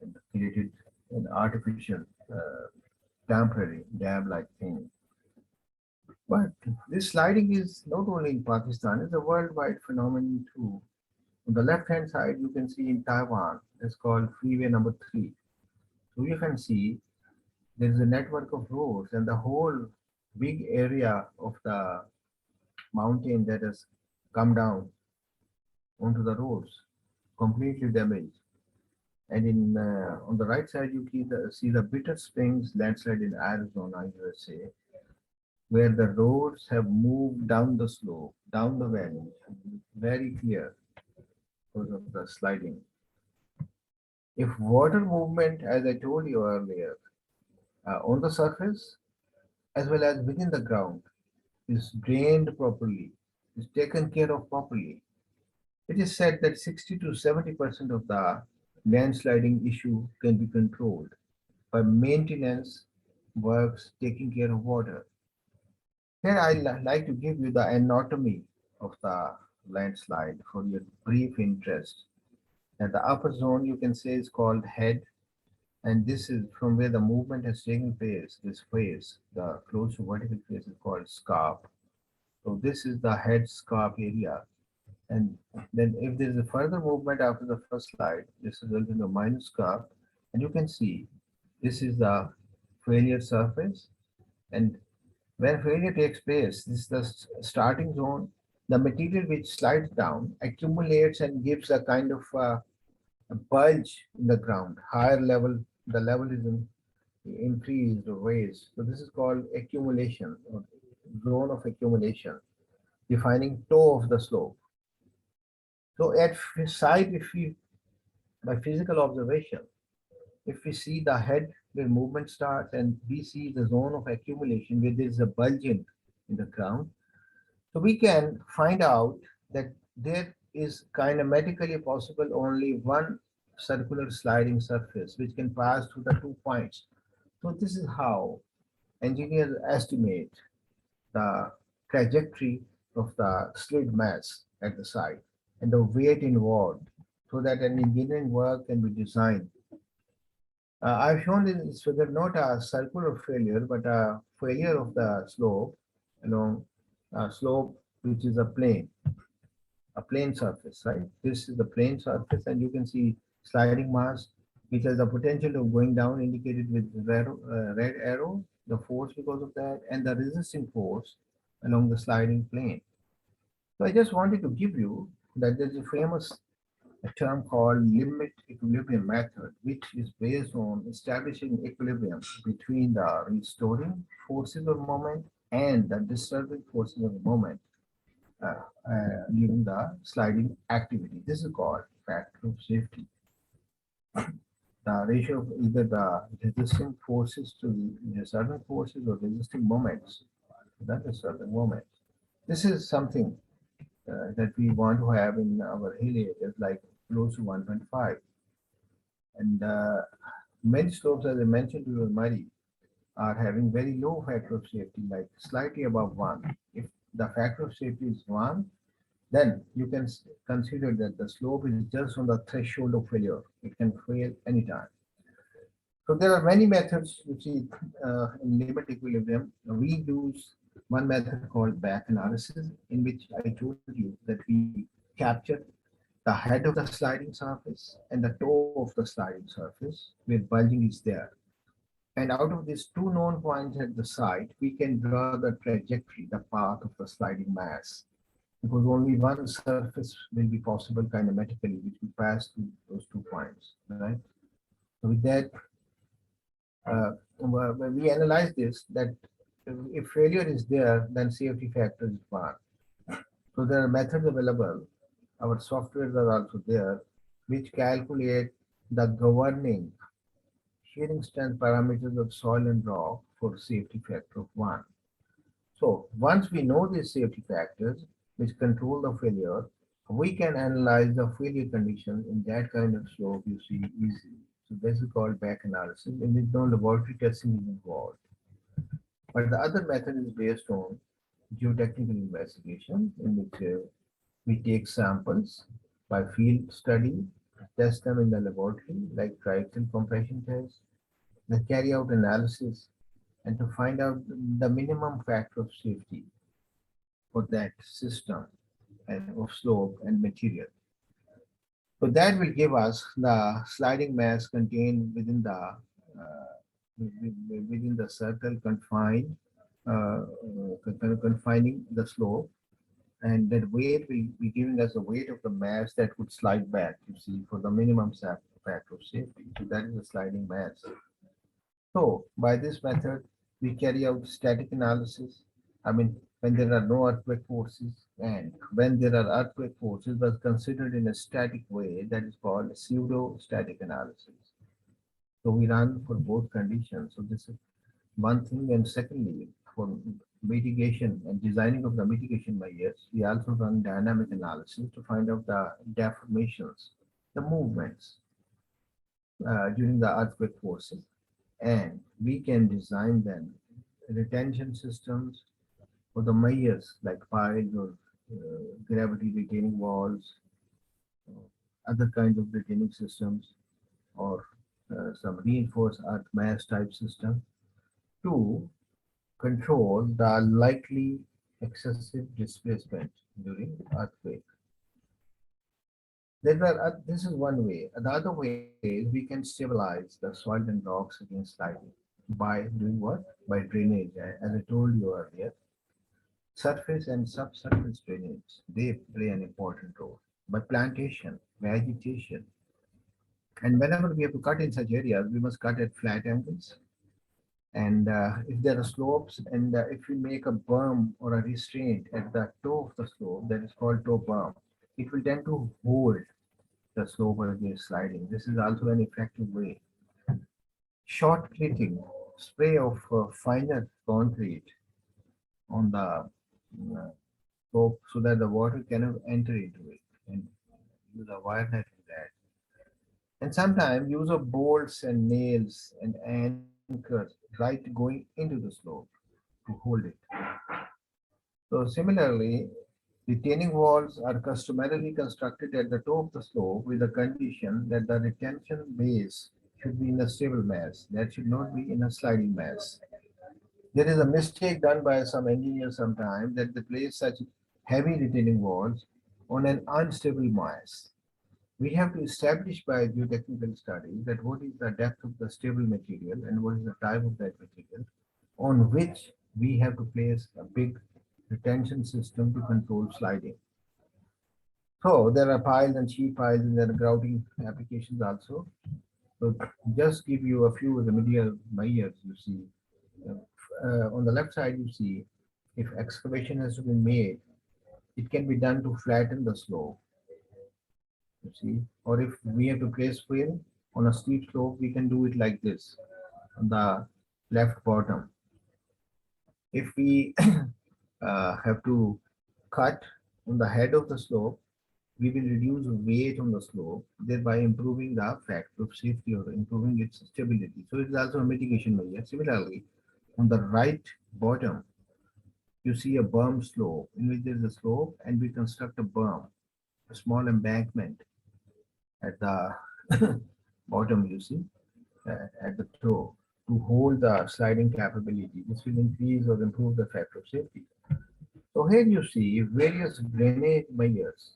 and created an artificial temporary dam-like thing. But this sliding is not only in Pakistan, it's a worldwide phenomenon too. On the left-hand side, you can see in Taiwan, it's called freeway number 3. So you can see there is a network of roads and the whole big area of the mountain that has come down onto the roads, completely damaged. And in on the right side, you see the Bitter Springs landslide in Arizona, USA, where the roads have moved down the slope, down the valley, very clear because of the sliding. If water movement, as I told you earlier, on the surface as well as within the ground is drained properly, is taken care of properly, it is said that 60 to 70% of the landsliding issue can be controlled by maintenance works taking care of water. Here I like to give you the anatomy of the landslide for your brief interest. At the upper zone, you can say is called head, and this is from where the movement has taken place. This phase, the close to vertical phase, is called scarp. So this is the head scarp area. And then if there is a further movement after the first slide, this results in a minus scarp. And you can see this is the failure surface. And when failure takes place, this is the starting zone. The material which slides down accumulates and gives a kind of a bulge in the ground. Higher level, the level is increased or raised. So this is called accumulation or zone of accumulation, defining toe of the slope. So at site, if we, by physical observation, if we see the head where movement starts and we see the zone of accumulation where there is a bulge in the ground, so we can find out that there is kinematically possible only one circular sliding surface which can pass through the 2 points. So this is how engineers estimate the trajectory of the slid mass at the site and the weight involved so that an engineering work can be designed. I've shown in this figure not a circular failure, but a failure of the slope along a slope which is a plane surface, right? This is the plane surface, and you can see sliding mass, which has the potential of going down, indicated with red arrow, the force because of that, and the resisting force along the sliding plane. So I just wanted to give you that there's a famous term called limit equilibrium method, which is based on establishing equilibrium between the restoring forces of moment and the disturbing forces of moment during the sliding activity. This is called factor of safety. The ratio of either the resisting forces to the disturbing forces or resisting moments to the disturbing moment. This is something that we want to have in our hill areas like close to 1.5. And many slopes, as I mentioned to you, Murray, are having very low factor of safety, like slightly above 1. If the factor of safety is 1, then you can consider that the slope is just on the threshold of failure. It can fail anytime. So there are many methods which is in limit equilibrium. We use one method called back analysis, in which I told you that we capture the head of the sliding surface and the toe of the sliding surface where bulging is there. And out of these two known points at the site, we can draw the trajectory, the path of the sliding mass, because only one surface will be possible kinematically, which will pass through those 2 points, right? So with that, when we analyze this, that if failure is there, then safety factor is 1. So there are methods available. Our softwares are also there, which calculate the governing shearing strength parameters of soil and rock for safety factor of 1. So once we know these safety factors, which control the failure, we can analyze the failure condition in that kind of slope you see easily. So this is called back analysis, in which no laboratory testing is involved. But the other method is based on geotechnical investigation, in which we take samples by field study, test them in the laboratory, like triaxial compression tests, then carry out analysis and to find out the minimum factor of safety for that system and of slope and material. So that will give us the sliding mass contained within the circle confined, confining the slope, and that weight will be giving us the weight of the mass that would slide back, you see, for the minimum factor of safety. So that is the sliding mass. So by this method, we carry out static analysis. I mean, when there are no earthquake forces and when there are earthquake forces, but considered in a static way, that is called pseudo-static analysis. So we run for both conditions. So this is one thing. And secondly, for mitigation and designing of the mitigation measures, we also run dynamic analysis to find out the deformations, the movements during the earthquake forces. And we can design then retention systems for the measures like piles or gravity retaining walls, other kinds of retaining systems, or some reinforced earth mass type system to control the likely excessive displacement during earthquake. This is one way. The other way is we can stabilize the soil and rocks against sliding by doing what? By drainage. As I told you earlier, surface and subsurface drainage, they play an important role. By plantation, vegetation, and whenever we have to cut in such areas, we must cut at flat angles. And if there are slopes, and if we make a berm or a restraint at the toe of the slope, that is called toe berm, it will tend to hold the slope against sliding. This is also an effective way. Short treating, spray of finer concrete on the slope so that the water cannot enter into it, and use a wire net in that. And sometimes use of bolts and nails and anchors right going into the slope to hold it. So similarly, retaining walls are customarily constructed at the top of the slope with the condition that the retention base should be in a stable mass, that should not be in a sliding mass. There is a mistake done by some engineers sometimes that they place such heavy retaining walls on an unstable mass. We have to establish by geotechnical study that what is the depth of the stable material and what is the type of that material on which we have to place a big retention system to control sliding. So there are piles and sheet piles and there are grouting applications also. So just give you a few remedial measures you see. On the left side you see if excavation has to be made, it can be done to flatten the slope. You see, or if we have to place fill on a steep slope, we can do it like this on the left bottom. If we have to cut on the head of the slope, we will reduce weight on the slope, thereby improving the factor of safety or improving its stability. So it is also a mitigation measure. Similarly, on the right bottom, you see a berm slope in which there is a slope and we construct a berm, a small embankment at the bottom, you see, at the toe to hold the sliding capability. This will increase or improve the factor of safety. So here you see various drainage measures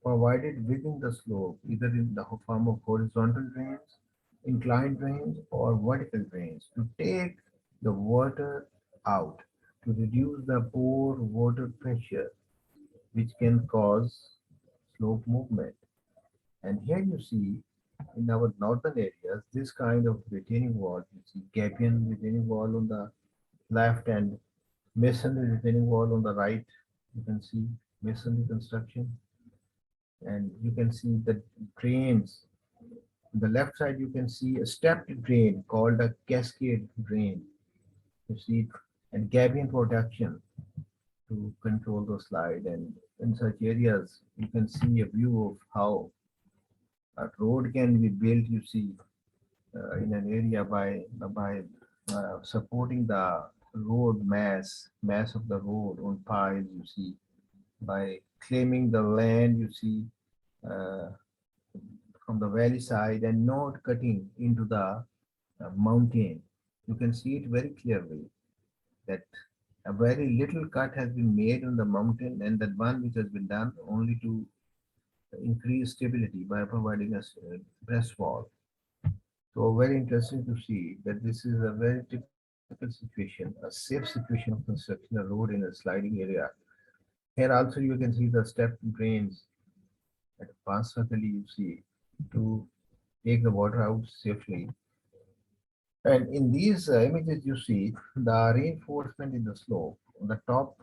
provided within the slope, either in the form of horizontal drains, inclined drains, or vertical drains to take the water out, to reduce the pore water pressure, which can cause slope movement. And here you see in our northern areas, this kind of retaining wall, you see Gabion retaining wall on the left and masonry retaining wall on the right. You can see masonry construction and you can see the drains. On the left side, you can see a stepped drain called a cascade drain. You see, and Gabion protection to control the slide. And in such areas, you can see a view of how a road can be built, you see, in an area by supporting the road mass of the road on piles, you see, by claiming the land, you see, uh, from the valley side and not cutting into the mountain You can see it very clearly that a very little cut has been made on the mountain, and that one which has been done only to increase stability by providing a breast wall. So very interesting to see that this is a very typical situation, a safe situation of constructing a road in a sliding area. Here also you can see the step drains at Pansakali you see to take the water out safely. And in these images you see the reinforcement in the slope. On the top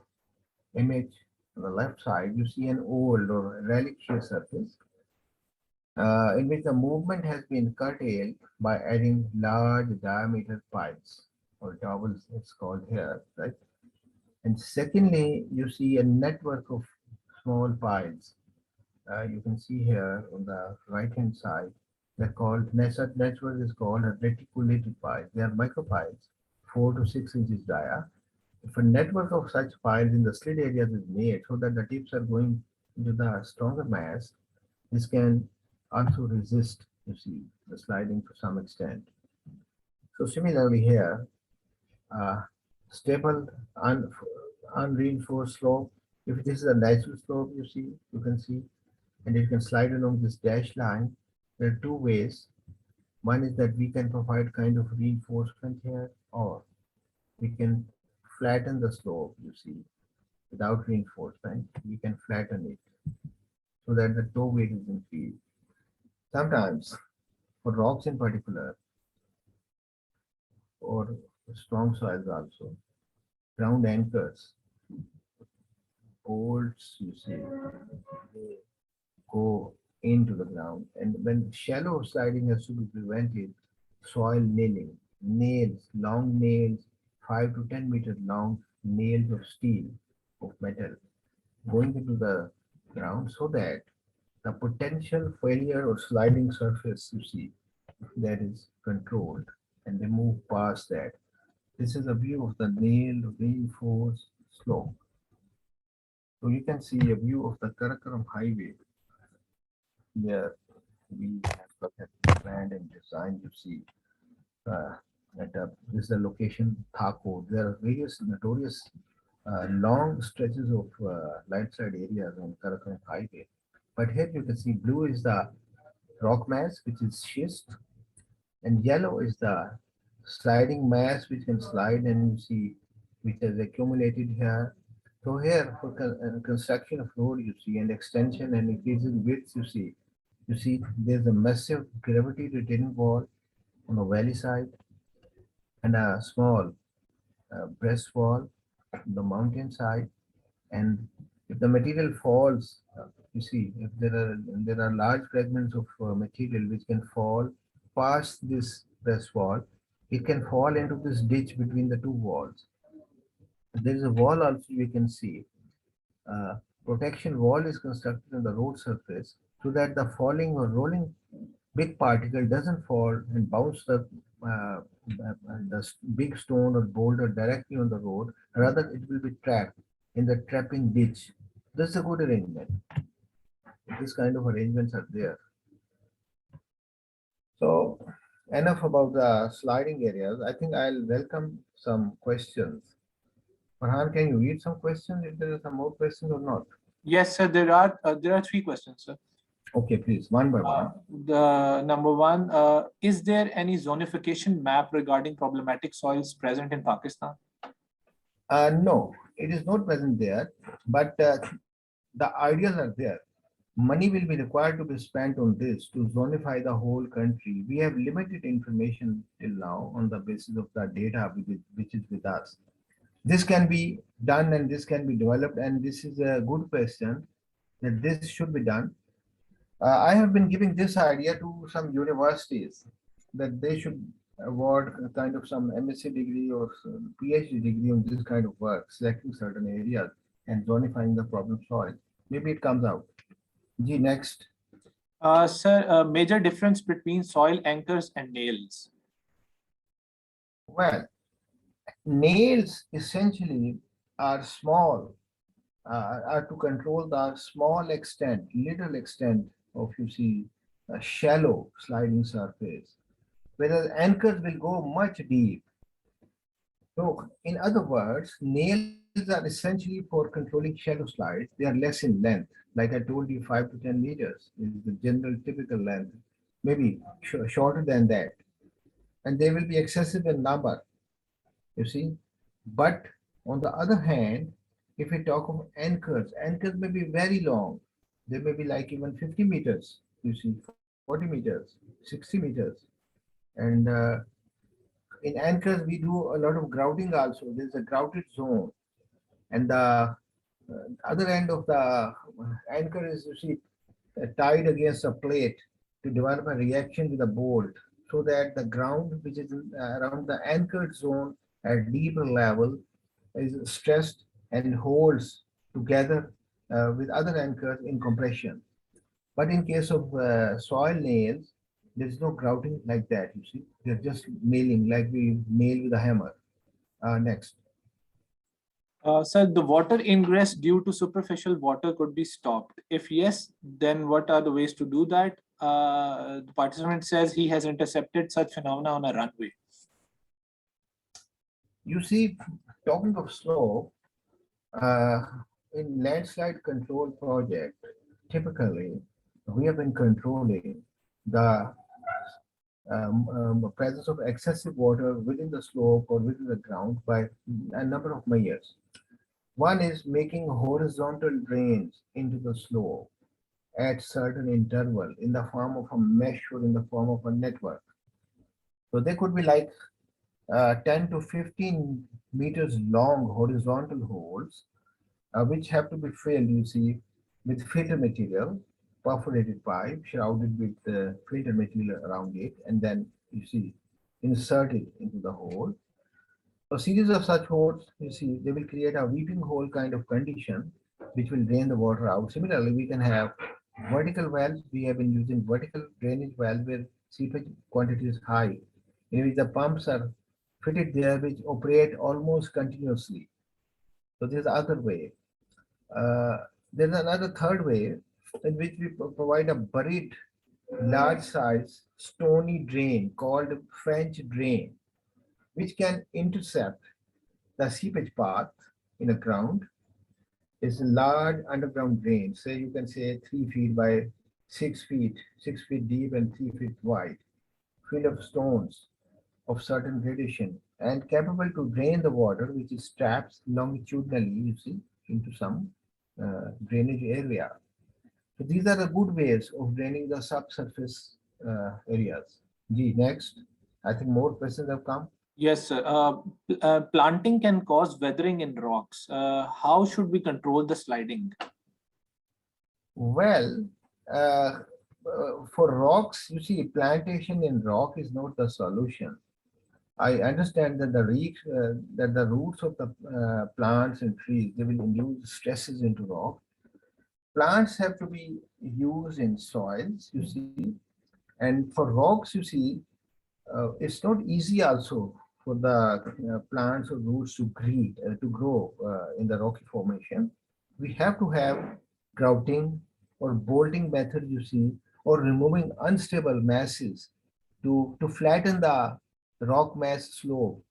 image on the left side you see an old or relic shear surface in which the movement has been curtailed by adding large diameter piles or dowels it's called here, right? And secondly, you see a network of small piles. You can see here on the right hand side, they're called such network is called a reticulated piles. They are micropiles, 4 to 6 inches dia. If a network of such piles in the slit areas is made so that the tips are going into the stronger mass, this can also resist, you see, the sliding to some extent. So similarly here, uh, stable unreinforced slope. If this is a natural slope, you can see, and it can slide along this dashed line. There are two ways. One is that we can provide kind of reinforcement here, or we can flatten the slope, you see, without reinforcement. We can flatten it so that the toe weight is increased. Sometimes, for rocks in particular, or strong soils also, ground anchors, bolts, you see, they go into the ground. And when shallow sliding has to be prevented, soil nailing, nails, long nails, 5 to 10 meters long nails of steel, of metal, going into the ground so that the potential failure or sliding surface, you see, that is controlled and they move past that. This is a view of the nailed reinforced slope. So you can see a view of the Karakoram highway. There we have perfectly planned and designed, you see. Uh, this is the location Thako. There are various notorious long stretches of landslide areas on Karakoram highway. But here you can see blue is the rock mass, which is schist, and yellow is the sliding mass which can slide, and you see which has accumulated here. So here for construction of road you see, and extension and increasing width you see there's a massive gravity retaining wall on the valley side and a small breast wall on the mountain side. And if the material falls, you see if there are large fragments of material which can fall past this breast wall, it can fall into this ditch between the two walls. There is a wall also you can see. Protection wall is constructed on the road surface so that the falling or rolling big particle doesn't fall and bounce the big stone or boulder directly on the road. Rather, it will be trapped in the trapping ditch. This is a good arrangement. This kind of arrangements are there. So enough about the sliding areas. I think I'll welcome some questions. Farhan, can you read some questions if there are some more questions or not? Yes, sir. There are three questions, sir. Okay, please, one by one. The number one, is there any zonification map regarding problematic soils present in Pakistan? No, it is not present there, but the ideas are there. Money will be required to be spent on this to zonify the whole country. We have limited information till now on the basis of the data which is with us. This can be done and this can be developed, and this is a good question that this should be done. I have been giving this idea to some universities that they should award kind of some MSc degree or some PhD degree on this kind of work, selecting certain areas and zonifying the problem soil. Maybe it comes out. G, next. Sir, major difference between soil anchors and nails. Well, nails essentially are small, are to control the small extent, little extent of, you see, a shallow sliding surface, whereas anchors will go much deep. So, in other words, nails are essentially for controlling shallow slides. They are less in length. Like I told you, 5 to 10 meters is the general typical length, maybe shorter than that. And they will be excessive in number, you see. But on the other hand, if we talk of anchors, anchors may be very long. They may be like even 50 meters, you see, 40 meters, 60 meters. And in anchors, we do a lot of grouting also. There's a grouted zone. And the other end of the anchor is, you see, tied against a plate to develop a reaction with a bolt so that the ground which is around the anchored zone at deeper level is stressed and holds together with other anchors in compression. But in case of soil nails, there's no grouting like that, you see. They're just nailing like we nail with a hammer. Next. Sir, the water ingress due to superficial water could be stopped. If yes, then what are the ways to do that? The participant says he has intercepted such phenomena on a runway. You see, talking of slope, uh, in landslide control project, typically we have been controlling the presence of excessive water within the slope or within the ground by a number of measures. One is making horizontal drains into the slope at certain interval in the form of a mesh or in the form of a network. So they could be like 10 to 15 meters long horizontal holes, which have to be filled, you see, with filter material, perforated pipe shrouded with filter material around it, and then you see inserted into the hole. A series of such holes, you see, they will create a weeping hole kind of condition, which will drain the water out. Similarly, we can have vertical wells. We have been using vertical drainage wells where seepage quantity is high, in which the pumps are fitted there, which operate almost continuously. So there's other way. Uh, there's another third way in which we provide a buried large size stony drain called French drain, which can intercept the seepage path in the ground. Is a large underground drain. Say you can say 3 feet by 6 feet, 6 feet deep and 3 feet wide, filled of stones of certain gradation and capable to drain the water which is trapped longitudinally, you see, into some drainage area. So these are the good ways of draining the subsurface areas. Next. I think more questions have come. Yes, sir. Planting can cause weathering in rocks. How should we control the sliding? Well, uh, for rocks, you see, plantation in rock is not the solution. I understand that the roots of the plants and trees they will induce stresses into rock. Plants have to be used in soils, you see, and for rocks, you see, it's not easy also for the plants or roots to grow in the rocky formation. We have to have grouting or bolting method, you see, or removing unstable masses to flatten the rock mass slope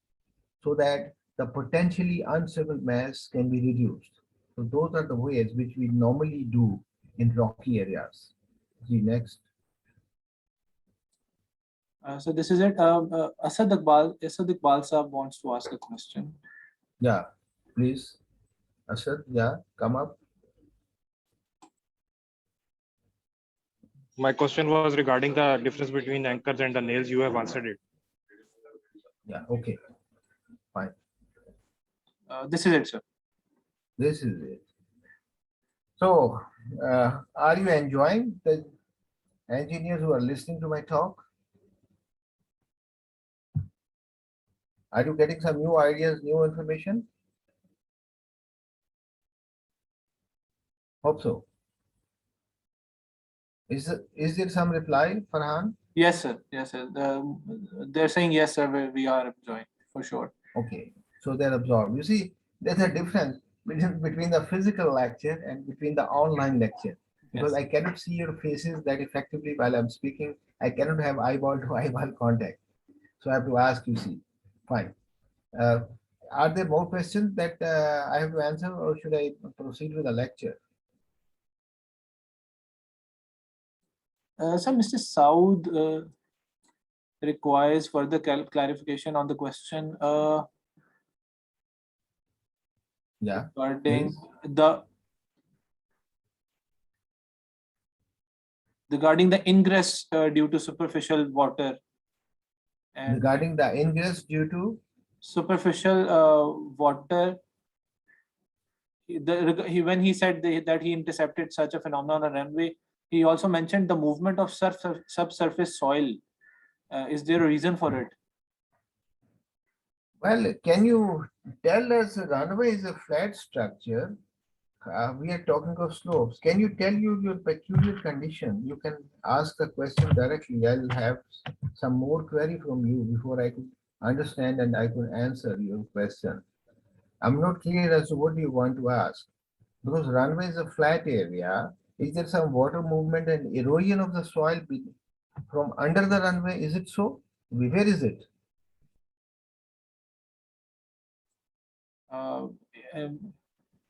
so that the potentially unstable mass can be reduced. So those are the ways which we normally do in rocky areas. Next. So this is it. Asad Iqbal Saab wants to ask a question. Yeah, please. Asad, yeah, come up. My question was regarding the difference between anchors and the nails. You have answered it. Yeah, okay, fine. This is it, sir. This is it. So, are you enjoying the engineers who are listening to my talk? Are you getting some new ideas, new information? Hope so. Is there some reply, Farhan? Yes, sir. Yes, sir. They're saying yes, sir. We are enjoying for sure. Okay, so they're absorbed. You see, there's a difference between the physical lecture and between the online lecture. Because Yes. I cannot see your faces that effectively while I'm speaking. I cannot have eyeball to eyeball contact. So I have to ask you, see. Fine. Uh, Are there more questions that I have to answer, or should I proceed with the lecture? So Mr. Saud requires further clarification on the question Yeah, regarding please. the ingress due to superficial water and Regarding the ingress due to superficial water. When he said that he intercepted such a phenomenon on a runway, he also mentioned the movement of subsurface soil. Is there a reason for it? well, can you tell us runway is a flat structure? We are talking of slopes. Can you tell your peculiar condition? You can ask the question directly. I'll have some more query from you before I could understand and I could answer your question. I'm not clear as to what you want to ask. Because runway is a flat area, is there some water movement and erosion of the soil from under the runway? Is it so? Where is it? Uh, um,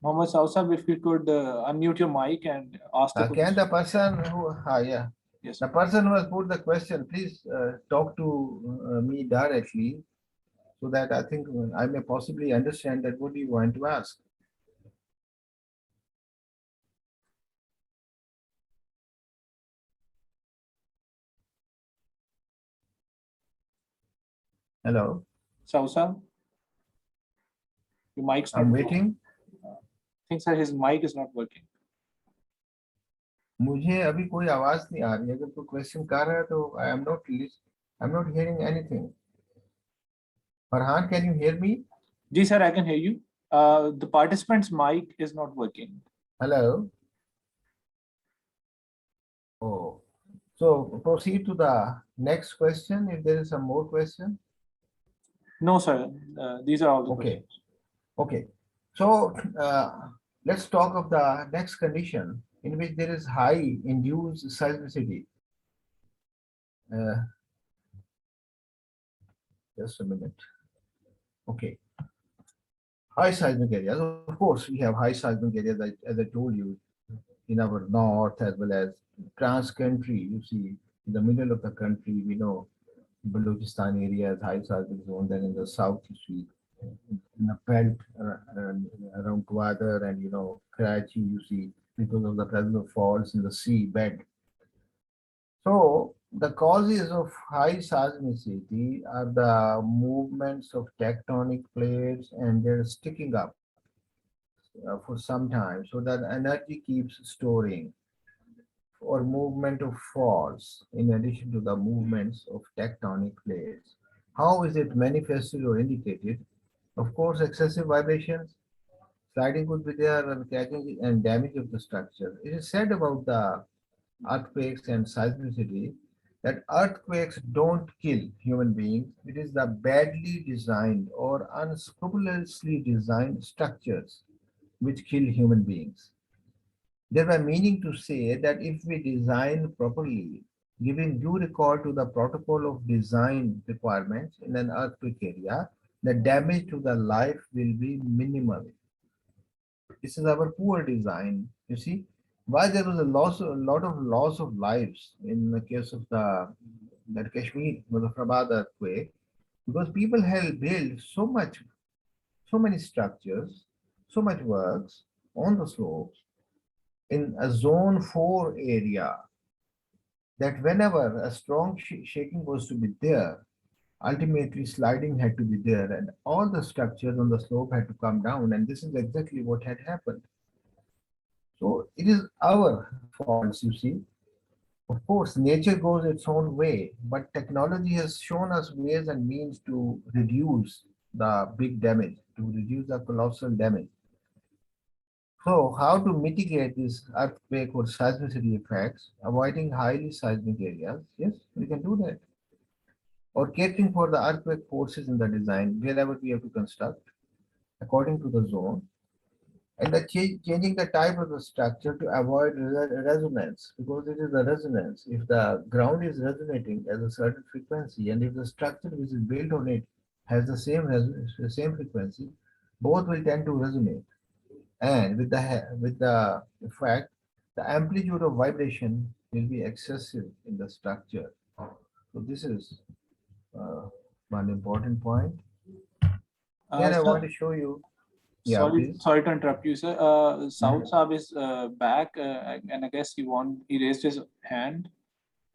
Mohammed Sausab, if you could unmute your mic and ask the Can question. the person who, yeah, Yes. the person who has put the question, please talk to me directly so that I think I may possibly understand that what you want to ask. Hello, Sausab, your mic's not I'm working. waiting. I think sir, his mic is not working. मुझे अभी कोई आवाज नहीं आ रही. अगर कोई question कर रहा है तो I'm not hearing anything. Farhan, can you hear me? Ji sir, I can hear you. The participant's mic is not working. Hello. Oh, so proceed to the next question if there is some more question. No, sir. These are all the Okay. questions. Okay. So let's talk of the next condition in which there is high induced seismicity. Just a minute. Okay. High seismic areas. Of course, we have high seismic areas, as I told you, in our north as well as trans country. You see, in the middle of the country, we know Balochistan area has high seismic zone. Then in the south, you see in the belt around Gwadar and Karachi, you see because of the presence of faults in the sea bed. So the causes of high seismicity are the movements of tectonic plates and they're sticking up for some time so that energy keeps storing or movement of faults in addition to the movements of tectonic plates. How is it manifested or indicated? Of course, excessive vibrations, sliding could be there and cracking and damage of the structure. It is said about the earthquakes and seismicity that earthquakes don't kill human beings. It is the badly designed or unscrupulously designed structures which kill human beings. Thereby meaning to say that if we design properly, giving due regard to the protocol of design requirements in an earthquake area, the damage to the life will be minimal. This is our poor design. You see, why there was a lot of loss of lives in the case of the Kashmir Muzaffarabad earthquake, because people had built so many structures, so much works on the slopes in a zone 4 area that whenever a strong shaking was to be there, ultimately sliding had to be there and all the structures on the slope had to come down, and this is exactly what had happened. So it is our faults, you see. Of course, nature goes its own way, but technology has shown us ways and means to reduce the big damage, to reduce the colossal damage. So, how to mitigate this earthquake or seismicity effects, avoiding highly seismic areas? Yes, we can do that. Or catering for the earthquake forces in the design, wherever we have to construct, according to the zone, and the changing the type of the structure to avoid resonance, because it is a resonance. If the ground is resonating at a certain frequency, and if the structure which is built on it has the same frequency, both will tend to resonate. And with the effect, the amplitude of vibration will be excessive in the structure. So this is one important point. Then I want Sir, to show you. Yeah, sorry, please. sorry to interrupt you, sir. Saud Saab is back, and I guess he raised his hand.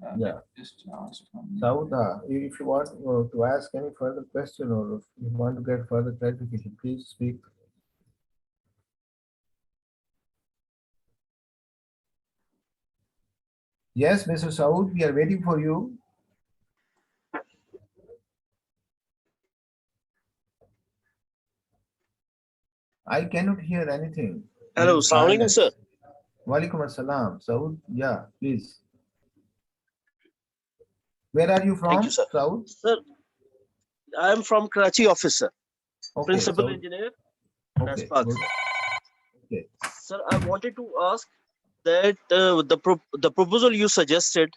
Let me Yeah. just ask from Sauda, if you want to ask any further question or if you want to get further clarification, please speak. Yes, Mr. Saud, we are waiting for you. I cannot hear anything. There Hello, is Assalamu alaikum, sir. silence. Walaikum assalam. Saud, yeah, please. Where are you Thank you, from, sir. Saud? Sir, I am from Karachi office, sir. Okay, Principal Saud. engineer, Okay, Naspark, good. sir. Okay, Sir, I wanted to ask that the proposal you suggested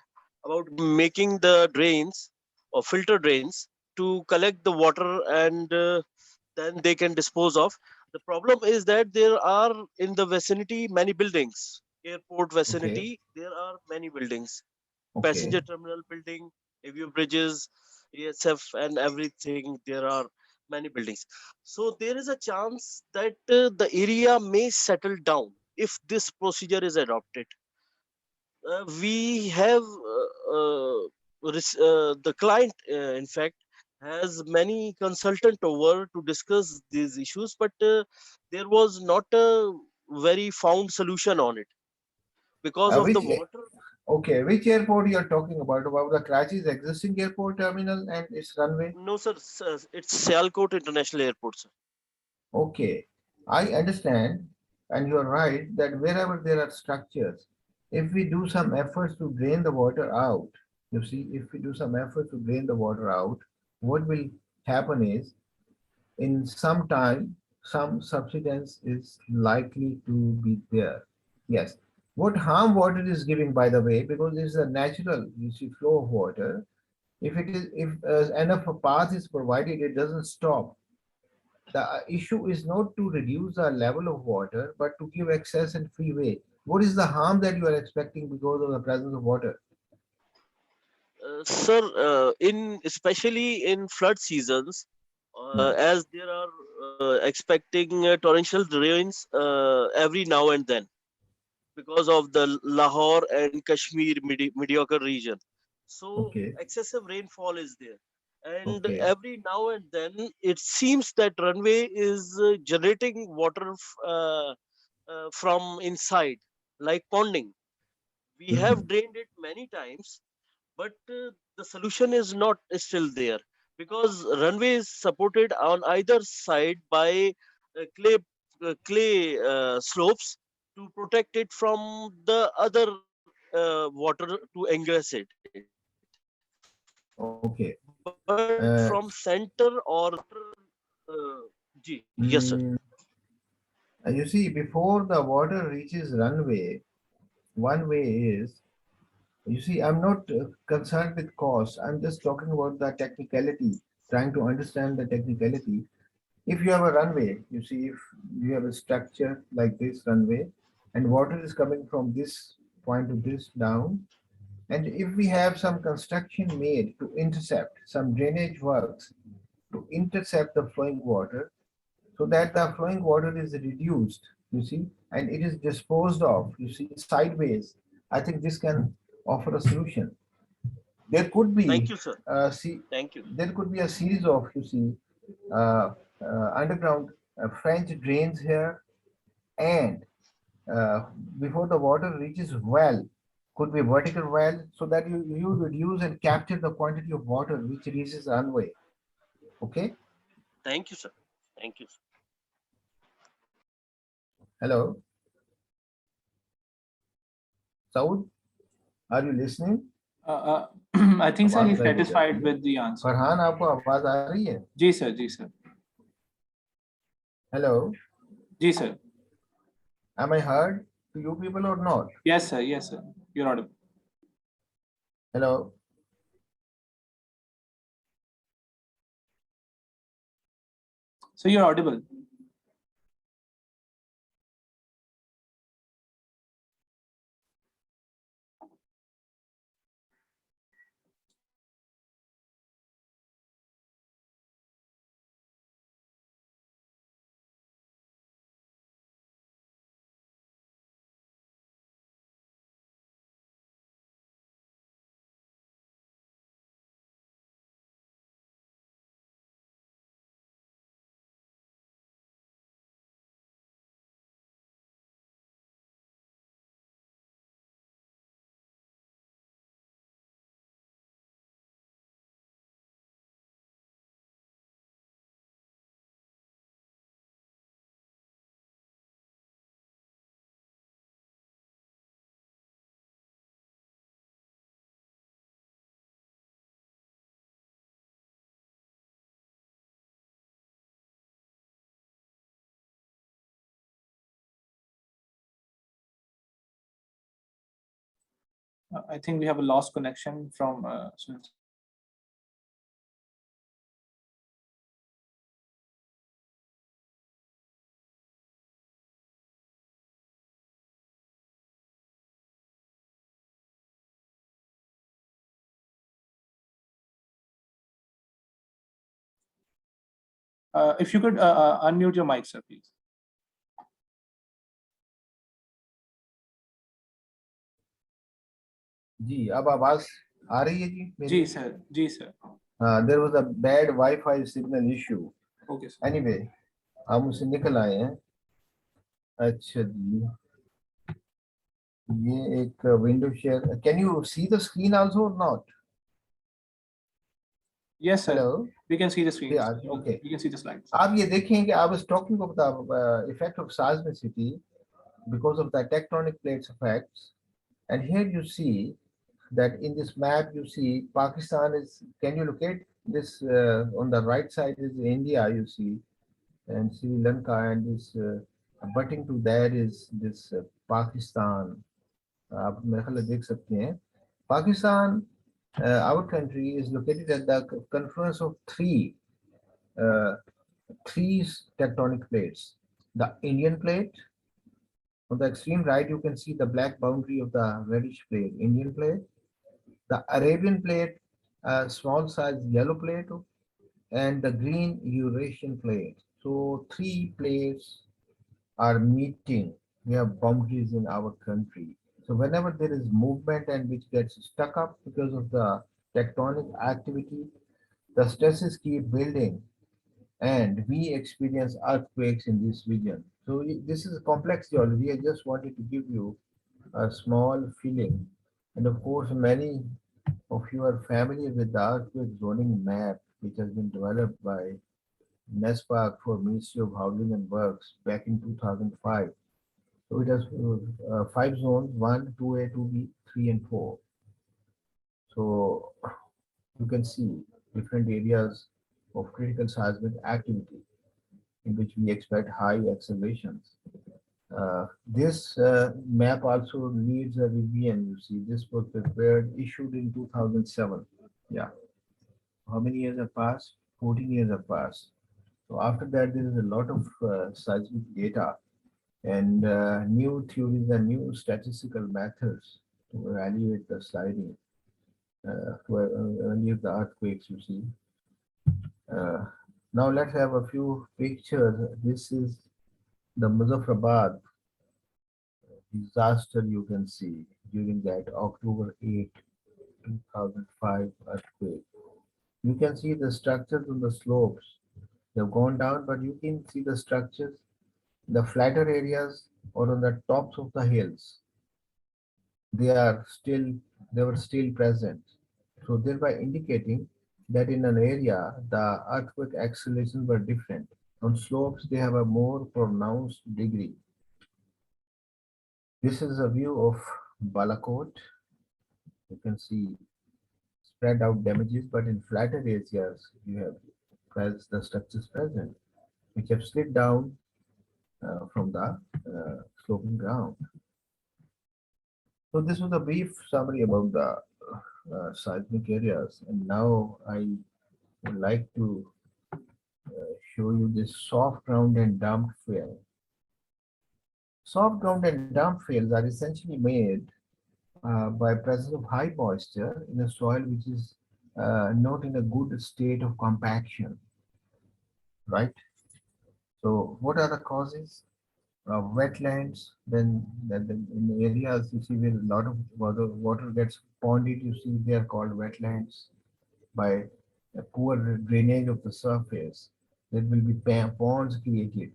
about making the drains or filter drains to collect the water and then they can dispose of. The problem is that there are in the vicinity many buildings. Airport okay, vicinity, there are many buildings. okay. Passenger terminal building, AVO bridges, ASF, and everything. There are many buildings. So there is a chance that the area may settle down if this procedure is adopted. We have the client, in fact, has many consultant over to discuss these issues, but there was not a very found solution on it because of the Which water. Okay, which airport you are talking about? About the Karachi's existing airport terminal and its runway? No, sir, it's Sialkot International Airport, sir. Okay, I understand, and you are right that wherever there are structures, if we do some efforts to drain the water out, you see, if we do some efforts to drain the water out, what will happen is in some time, some subsidence is likely to be there. Yes. What harm water is giving, by the way, because it's a natural, you see, flow of water. If enough a path is provided, it doesn't stop. The issue is not to reduce the level of water, but to give access and free way. What is the harm that you are expecting because of the presence of water? Sir, in especially in flood seasons, Hmm. as there are expecting torrential rains every now and then because of the Lahore and Kashmir mediocre region. So Okay, excessive rainfall is there, and okay. every now and then it seems that runway is generating water from inside, like ponding. We Mhm. have drained it many times, but the solution is not still there because runway is supported on either side by clay slopes to protect it from the other water to ingress it. But from Okay. center or yes, sir. Mm, and you see, before the water reaches runway, one way is, you see, I'm not concerned with cost. I'm just talking about the technicality, trying to understand the technicality. If you have a runway, you see, if you have a structure like this runway, and water is coming from this point to this down, and if we have some construction made to intercept some drainage works to intercept the flowing water, so that the flowing water is reduced, you see, and it is disposed of, you see, sideways. I think this can offer a solution. There could Thank be you, sir. Thank you. there could be a series of, you see, uh, underground French drains here, and uh, before the water reaches well, could be vertical well, so that you reduce and capture the quantity of water which reaches the runway. Okay. Thank you, sir. Thank you, sir. Hello, Saud, are you listening? I think sir आवाज he's गायब हो जाती satisfied है। with the answer. Farhan, आपको आवाज आ रही है? जी sir, ji sir, Hello, ji sir. am I heard to you people or not? Yes sir, you're audible. Hello. So you're audible. I think we have a lost connection from Sohail. If you could unmute your mic, sir, please. जी अब आवाज आ रही है जी मेरी? जी sir, जी sir. There was a bad Wi-Fi signal issue. Okay, sir. Anyway, हम उससे निकल आए हैं. अच्छा जी, ये एक window share. Can you see the screen also or not? Yes, sir. Hello. We can see the screen. Yeah, okay. We can see the slides. आप ये देखें कि I was talking of the effect of seismicity because of the tectonic plates effects, and here you see that in this map you see Pakistan is. Can you locate this? On the right side is India, you see, and Sri Lanka, and this abutting to that is this Pakistan. आप मेरे ख्याल देख सकते हैं Pakistan. Our country is located at the confluence of three tectonic plates. The Indian plate, on the extreme right, you can see the black boundary of the reddish plate, Indian plate. The Arabian plate, small size yellow plate, and the green Eurasian plate. So three plates are meeting. We have boundaries in our country. So whenever there is movement and which gets stuck up because of the tectonic activity, the stresses keep building and we experience earthquakes in this region. So this is a complex geology. I just wanted to give you a small feeling. And of course, many of you are familiar with the earthquake zoning map, which has been developed by NESPAC for Ministry of Housing and Works back in 2005. So it has 5 zones, 1, 2A, 2B, 3, and 4. So you can see different areas of critical seismic activity in which we expect high accelerations. This map also needs a revision. You see, this was prepared, issued in 2007. Yeah. How many years have passed? 14 years have passed. So after that, there is a lot of seismic data and new theories and new statistical methods to evaluate the sliding, to evaluate the earthquakes, you see. Now let's have a few pictures. This is the Muzaffarabad disaster you can see during that October 8, 2005 earthquake. You can see the structures on the slopes. They've gone down, but you can see the structures, the flatter areas or on the tops of the hills. They were still present. So thereby indicating that in an area, the earthquake accelerations were different. On slopes, they have a more pronounced degree. This is a view of Balakot. You can see spread out damages, but in flatter areas, you have the structures present, which have slid down from the sloping ground. So this was a brief summary about the seismic areas, and now I would like to show you this soft ground and damp fill. Soft ground and damp fills are essentially made by presence of high moisture in a soil which is not in a good state of compaction, right? So what are the causes? Wetlands, in areas you see where a lot of water gets ponded, you see they are called wetlands by a poor drainage of the surface. There will be ponds created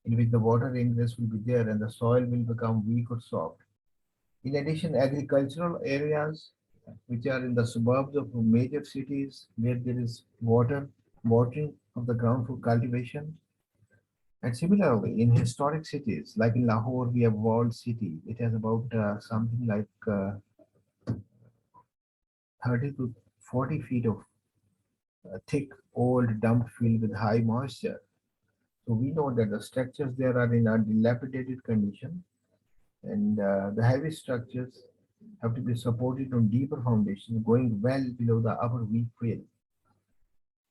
in which the water ingress will be there and the soil will become weak or soft. In addition, agricultural areas which are in the suburbs of major cities where there is watering of the ground for cultivation. And similarly, in historic cities, like in Lahore, we have walled city. It has about something like 30 to 40 feet of thick, old dump field with high moisture. So we know that the structures there are in a dilapidated condition, and the heavy structures have to be supported on deeper foundations going well below the upper weak field.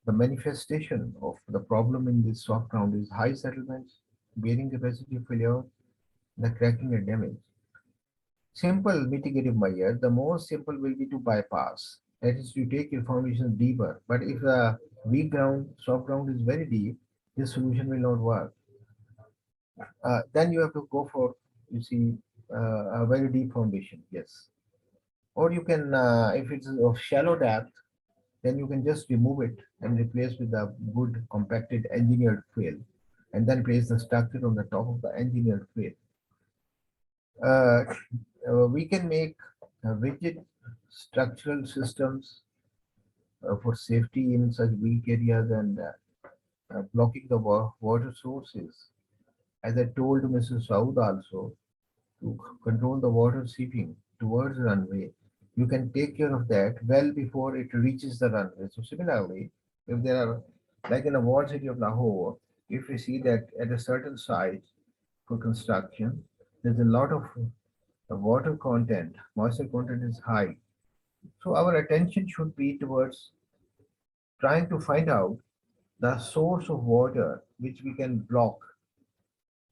The manifestation of the problem in this soft ground is high settlements, bearing capacity failure, the cracking and damage. Simple mitigative measure, the most simple will be to bypass. That is to take your foundation deeper. But if the weak ground, soft ground is very deep, this solution will not work. Then you have to go for, you see, a very deep foundation, yes. Or you can, if it's of shallow depth, then you can just remove it and replace with a good compacted engineered fill and then place the structure on the top of the engineered fill. Uh, we can make rigid structural systems for safety in such weak areas and blocking the water sources. As I told Mr. Saud also, to control the water seeping towards the runway, you can take care of that well before it reaches the runway. So similarly, if there are, like in the walled city of Lahore, if we see that at a certain site for construction, there's a lot of water content, moisture content is high. So our attention should be towards trying to find out the source of water which we can block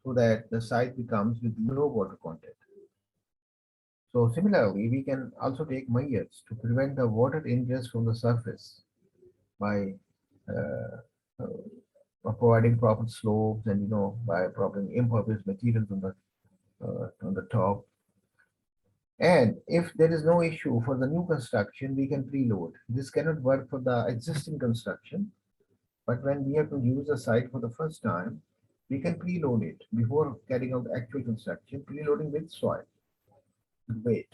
so that the site becomes with low water content. So similarly, we can also take measures to prevent the water ingress from the surface by uh, providing proper slopes and by providing impervious materials on the top. And if there is no issue for the new construction, we can preload. This cannot work for the existing construction, but when we have to use the site for the first time, we can preload it before carrying out actual construction, preloading with soil, with weight.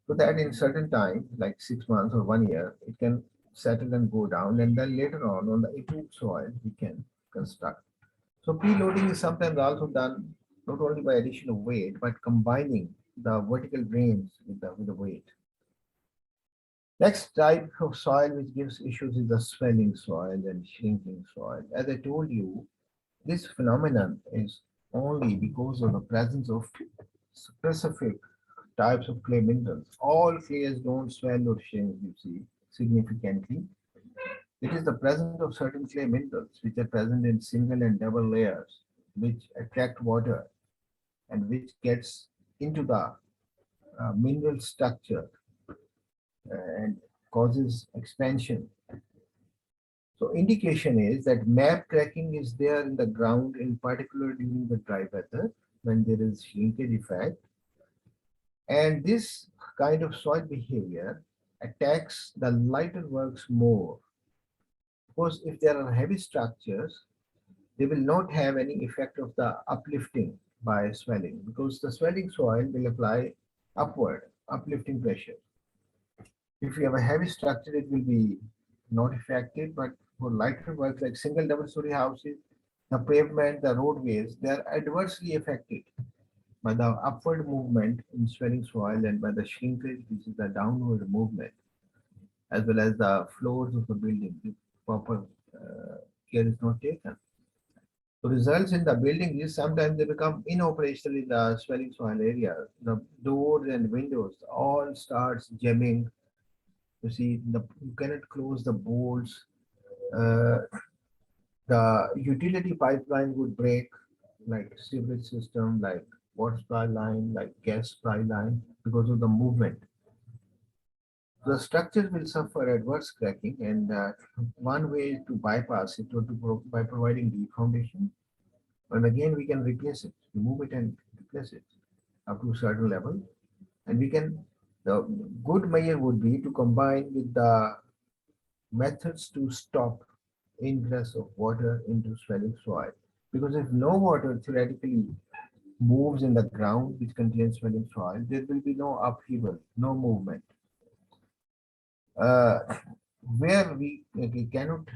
So that in certain time, like 6 months or 1 year, it can settle and go down, and then later on the improved soil, we can construct. So preloading is sometimes also done not only by addition of weight, but combining the vertical drains with the weight. Next type of soil which gives issues is the swelling soil and shrinking soil. As I told you, this phenomenon is only because of the presence of specific types of clay minerals. All clays don't swell or shrink, you see, significantly. It is the presence of certain clay minerals which are present in single and double layers, which attract water and which gets into the mineral structure and causes expansion. So indication is that map cracking is there in the ground, in particular during the dry weather when there is shrinkage effect. And this kind of soil behavior attacks the lighter works more. Because if there are heavy structures, they will not have any effect of the uplifting by swelling because the swelling soil will apply upward, uplifting pressure. If you have a heavy structure, it will be not affected, but for lighter works like single double story houses, the pavement, the roadways, they are adversely affected by the upward movement in swelling soil and by the shrinkage, which is the downward movement, as well as the floors of the building. If proper care is not taken. So results in the building is sometimes they become inoperational in the swelling soil area. The doors and windows all starts jamming. You see, you cannot close the bolts. Uh, The utility pipeline would break, like sewage system, like water supply line, like gas supply line, because of the movement. The structure will suffer adverse cracking, and one way to bypass it would be by providing the foundation. And again, we can replace it, remove it and replace it up to a certain level. And we can, the good measure would be to combine with the methods to stop ingress of water into swelling soil. Because if no water theoretically moves in the ground which contains swelling soil, there will be no upheaval, no movement. Uh, where we cannot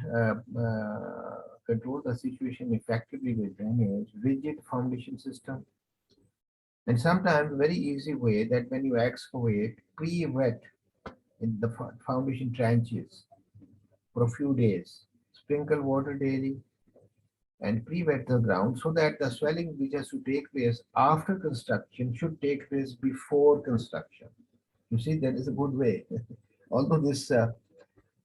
control the situation effectively with drainage, rigid foundation system, and sometimes very easy way that when you excavate, pre-wet in the foundation trenches for a few days, sprinkle water daily, and pre-wet the ground so that the swelling which has to take place after construction should take place before construction. You see, that is a good way. Although this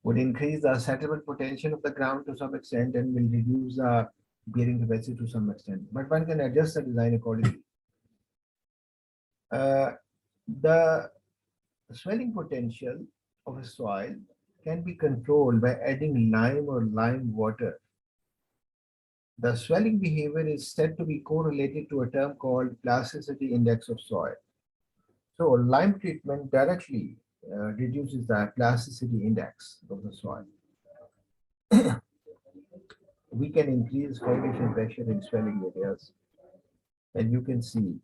would increase the settlement potential of the ground to some extent and will reduce the bearing capacity to some extent. But one can adjust the design accordingly. Uh, the swelling potential of a soil can be controlled by adding lime or lime water. The swelling behavior is said to be correlated to a term called plasticity index of soil. So lime treatment directly reduces the plasticity index of the soil. We can increase foundation pressure in swelling areas, and you can see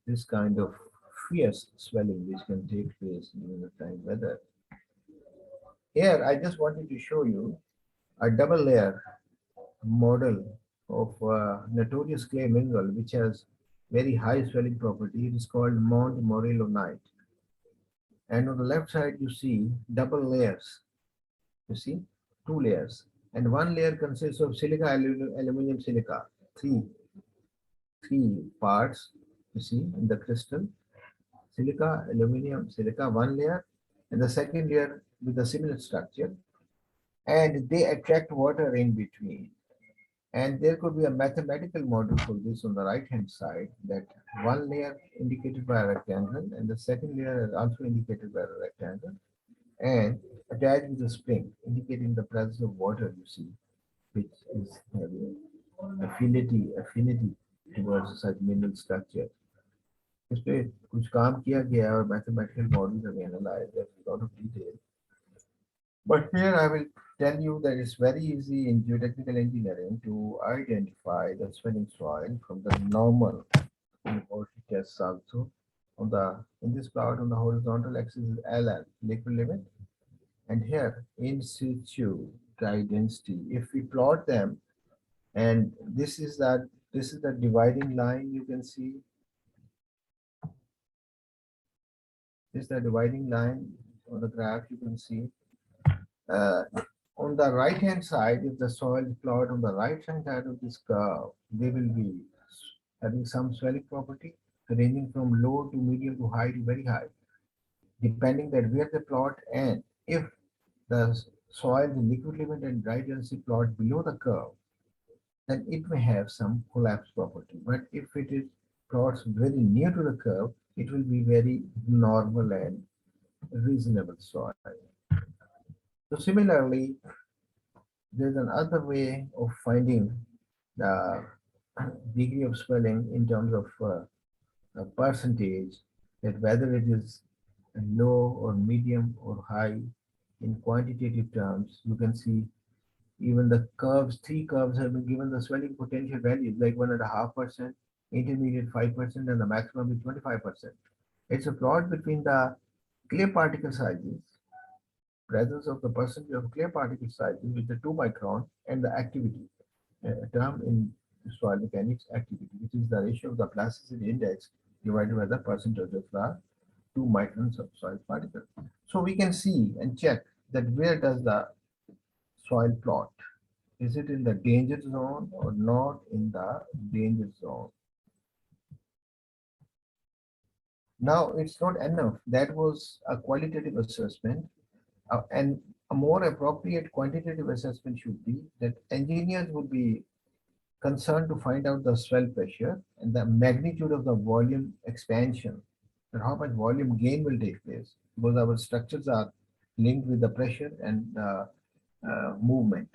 this kind of fierce swelling which can take place during the time weather. Here, I just wanted to show you a double layer model of notorious clay mineral which has very high swelling property. It is called Mont Morillonite. And on the left side, you see double layers. You see two layers, and one layer consists of silica, aluminum, silica. Three parts. You see in the crystal, silica, aluminum, silica, one layer, and the second layer with a similar structure, and they attract water in between. And there could be a mathematical model for this on the right hand side, that one layer indicated by a rectangle and the second layer is also indicated by a rectangle and attached with a spring indicating the presence of water, you see, which is having affinity towards such mineral structure. इस पे कुछ काम किया गया और mathematical models have been analyzed. There's a lot of detail. But here I will tell you that it's very easy in geotechnical engineering to identify the swelling soil from the normal laboratory tests also. On the in this plot on the horizontal axis is LL, liquid limit, and here in situ dry density. If we plot them, and this is the dividing line, you can see. This is the dividing line on the graph, you can see. Uh, on the right hand side, if the soil is plotted on the right hand side of this curve, they will be having some swelling property ranging from low to medium to high to very high, depending that where the plot, and if the soil is liquid limit and dry density plot below the curve, then it may have some collapse property. But if it is plots very near to the curve, it will be very normal and reasonable soil. So similarly, there's another way of finding the degree of swelling in terms of a percentage, that whether it is low or medium or high in quantitative terms. You can see even the curves, three curves have been given the swelling potential values like 1.5%, intermediate 5%, and the maximum is 25%. It's a plot between the clay particle sizes, presence of the percentage of clay particle sizes with the 2 micron, and the activity, a term in soil mechanics, activity, which is the ratio of the plasticity index divided by the percentage of the 2 microns of soil particle. So we can see and check that where does the soil plot? Is it in the danger zone or not in the danger zone? Now it's not enough. That was a qualitative assessment. And a more appropriate quantitative assessment should be that engineers would be concerned to find out the swell pressure and the magnitude of the volume expansion and how much volume gain will take place because our structures are linked with the pressure and movement.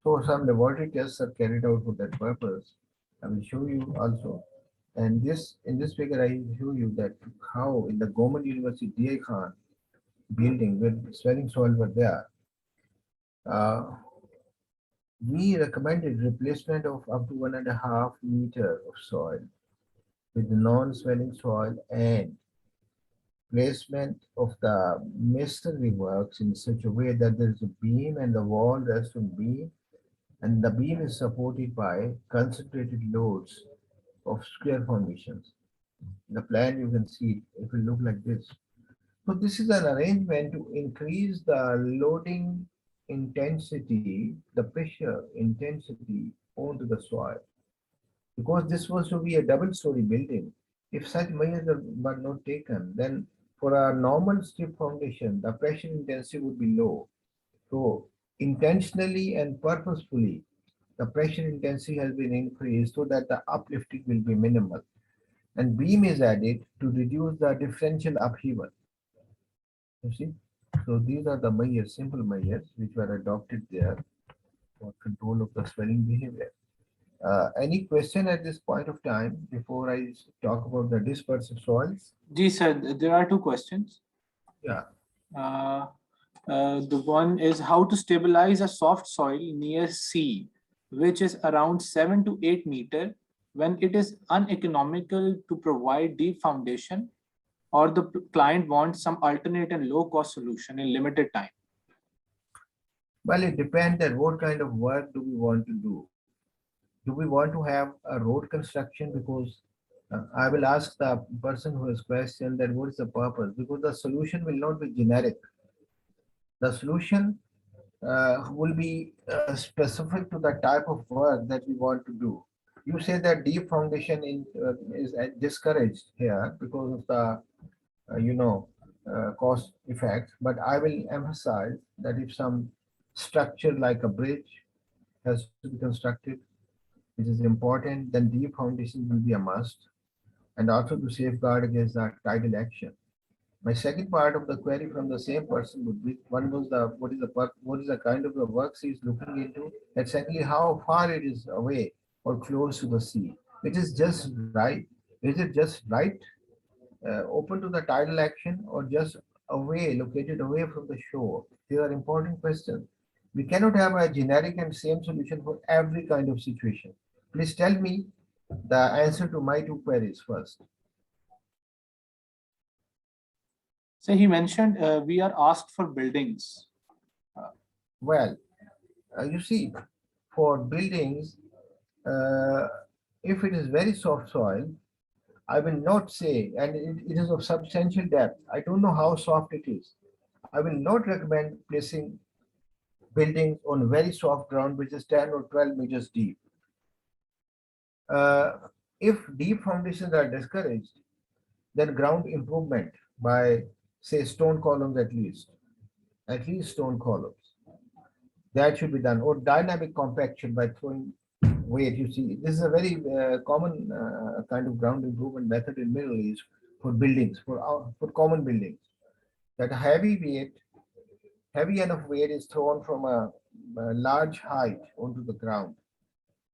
So some laboratory tests are carried out for that purpose. I will show you also. And this in this figure, I show you that how in the Government University DA Khan building where swelling soil were there, uh, we recommended replacement of up to 1.5 meter of soil with non-swelling soil and placement of the masonry works in such a way that there is a beam and the wall rests on beam and the beam is supported by concentrated loads of square formations. The plan you can see it will look like this. So this is an arrangement to increase the loading intensity, the pressure intensity onto the soil. Because this was to be a double-story building, if such measures were not taken, then for a normal strip foundation, the pressure intensity would be low. So intentionally and purposefully, the pressure intensity has been increased so that the uplifting will be minimal. And beam is added to reduce the differential upheaval. You see? So these are the measures, simple measures, which were adopted there for control of the swelling behavior. Any question at this point of time before I talk about the dispersive soils? Ji sir, there are two questions. Yeah. The one is how to stabilize a soft soil near sea, which is around 7 to 8 meter when it is uneconomical to provide deep foundation or the client wants some alternate and low cost solution in limited time. Well, it depends on what kind of work do we want to do. Do we want to have a road construction? Because I will ask the person who has questioned that what is the purpose? Because the solution will not be generic. The solution will be specific to the type of work that we want to do. You say that deep foundation is discouraged here because of the cost effects, but I will emphasize that if some structure like a bridge has to be constructed, which is important, then deep foundation will be a must, and also to safeguard against the tidal action. My second part of the query from the same person would be: one was the what is the kind of the works he is looking into, and secondly, how far it is away or close to the sea. It is just right. Is it just right, open to the tidal action, or just away, located away from the shore? These are important questions. We cannot have a generic and same solution for every kind of situation. Please tell me the answer to my two queries first. So he mentioned we are asked for buildings. Well, you see, for buildings, uh, if it is very soft soil, I will not say, and it is of substantial depth. I don't know how soft it is. I will not recommend placing buildings on very soft ground, which is 10 or 12 meters deep. Uh, if deep foundations are discouraged, then ground improvement by, say, stone columns at least stone columns. That should be done, or dynamic compaction by throwing weight. You see, this is a very common kind of ground improvement method in Middle East for buildings, for common buildings. That heavy enough weight is thrown from a large height onto the ground,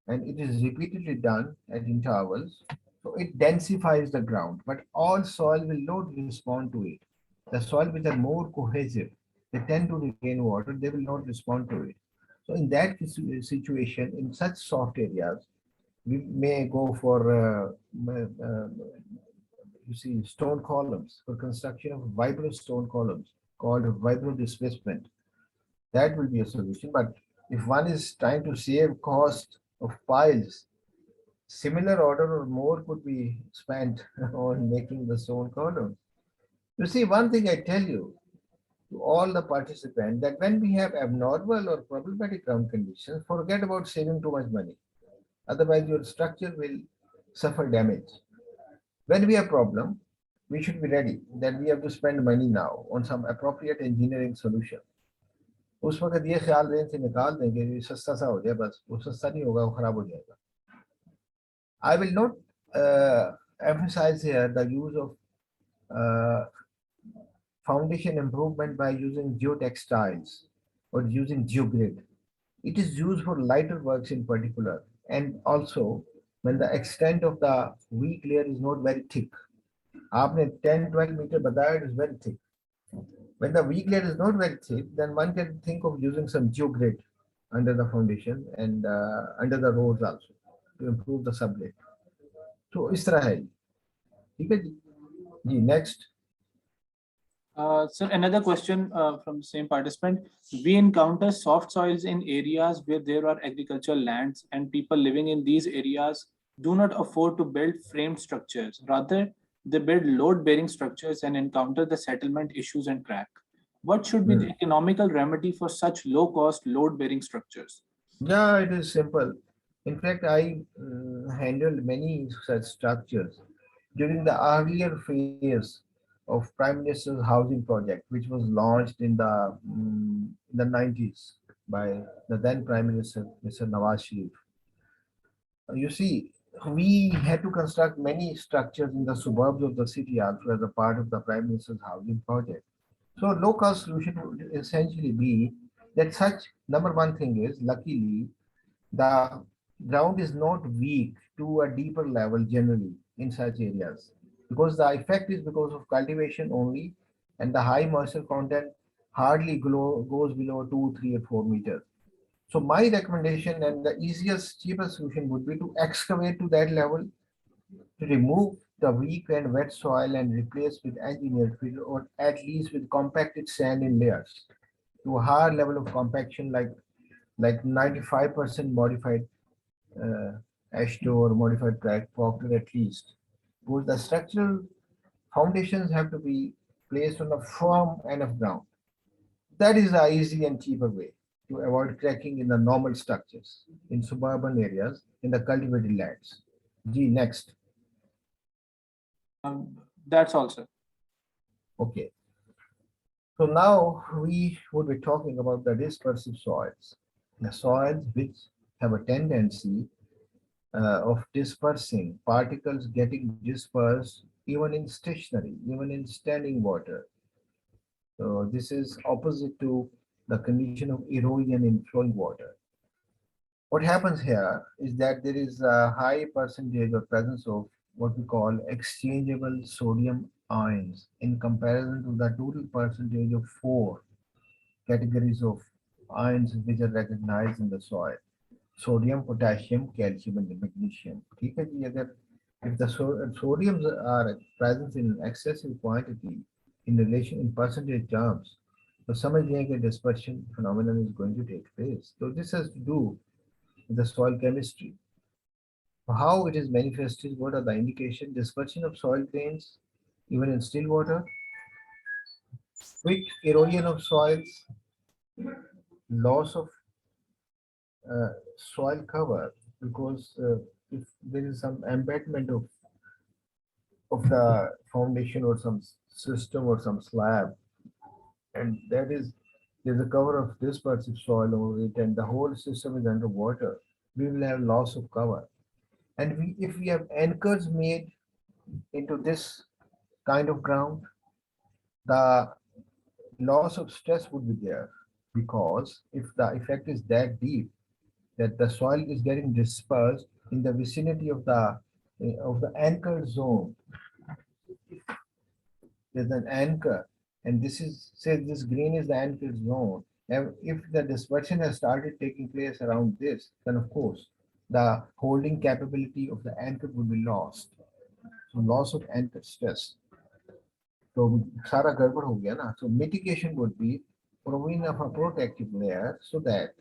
and it is repeatedly done at intervals. So it densifies the ground, but all soil will not respond to it. The soil which are more cohesive, they tend to retain water, they will not respond to it. So in that situation, in such soft areas, we may go for you see, stone columns, for construction of vibro stone columns called vibro displacement. That will be a solution. But if one is trying to save cost of piles, similar order or more could be spent on making the stone columns. You see, one thing I tell you to all the participants, that when we have abnormal or problematic ground conditions, forget about saving too much money. Otherwise, your structure will suffer damage. When we have problem, we should be ready that we have to spend money now on some appropriate engineering solution. उस वक्त ये ख्याल rain से निकाल देंगे ये सस्ता सा हो जाए, बस वो सस्ता नहीं होगा, वो खराब हो जाएगा. I will not emphasize here the use of uh, foundation improvement by using geotextiles or using geogrid. It is used for lighter works in particular, and also when the extent of the weak layer is not very thick. आपने 10-12 meter बताया, it is very thick. When the weak layer is not very thick, then one can think of using some geogrid under the foundation and under the roads also to improve the sublet. तो इस तरह है, ठीक है जी. जी next. Sir, another question from the same participant. We encounter soft soils in areas where there are agricultural lands, and people living in these areas do not afford to build framed structures. Rather, they build load-bearing structures and encounter the settlement issues and crack. What should be the economical remedy for such low-cost load-bearing structures? Yeah, it is simple. In fact, I handled many such structures during the earlier phase of Prime Minister's housing project, which was launched in the 90s by the then Prime Minister, Mr. Nawaz Sharif. You see, we had to construct many structures in the suburbs of the city also as a part of the Prime Minister's housing project. So low-cost solution would essentially be that such number one thing is, luckily, the ground is not weak to a deeper level generally in such areas, because the effect is because of cultivation only, and the high moisture content hardly goes below 2, 3, or 4 meters. So my recommendation and the easiest, cheapest solution would be to excavate to that level, to remove the weak and wet soil and replace with engineered fill, or at least with compacted sand in layers to a higher level of compaction, like 95% modified ashto or modified crack factor at least. Because the structural foundations have to be placed on a firm enough ground. That is the easy and cheaper way to avoid cracking in the normal structures in suburban areas in the cultivated lands. G next. That's all, sir. Okay. So now we would be talking about the dispersive soils, the soils which have a tendency of dispersing particles, getting dispersed even in stationary, even in standing water. So this is opposite to the condition of erosion in flowing water. What happens here is that there is a high percentage or presence of what we call exchangeable sodium ions in comparison to the total percentage of 4 categories of ions which are recognized in the soil: sodium, potassium, calcium, and magnesium. ठीक है जी, अगर if the sodiums are present in excessive quantity in relation in percentage terms, तो समझ लें कि dispersion phenomenon is going to take place. So this has to do with the soil chemistry. How it is manifested, what are the indications? Dispersion of soil grains, even in still water, quick erosion of soils, loss of soil cover, because if there is some embedment of the foundation or some system or some slab, and that is there's a cover of dispersive soil over it, and the whole system is underwater, we will have loss of cover. And if we have anchors made into this kind of ground, the loss of stress would be there, because if the effect is that deep that the soil is getting dispersed in the vicinity of the anchor zone, there's an anchor, and this is, say this green is the anchor zone, and if the dispersion has started taking place around this, then of course the holding capability of the anchor would be lost. So loss of anchor stress. तो सारा गड़बड़ हो गया ना. So mitigation would be provision of a protective layer so that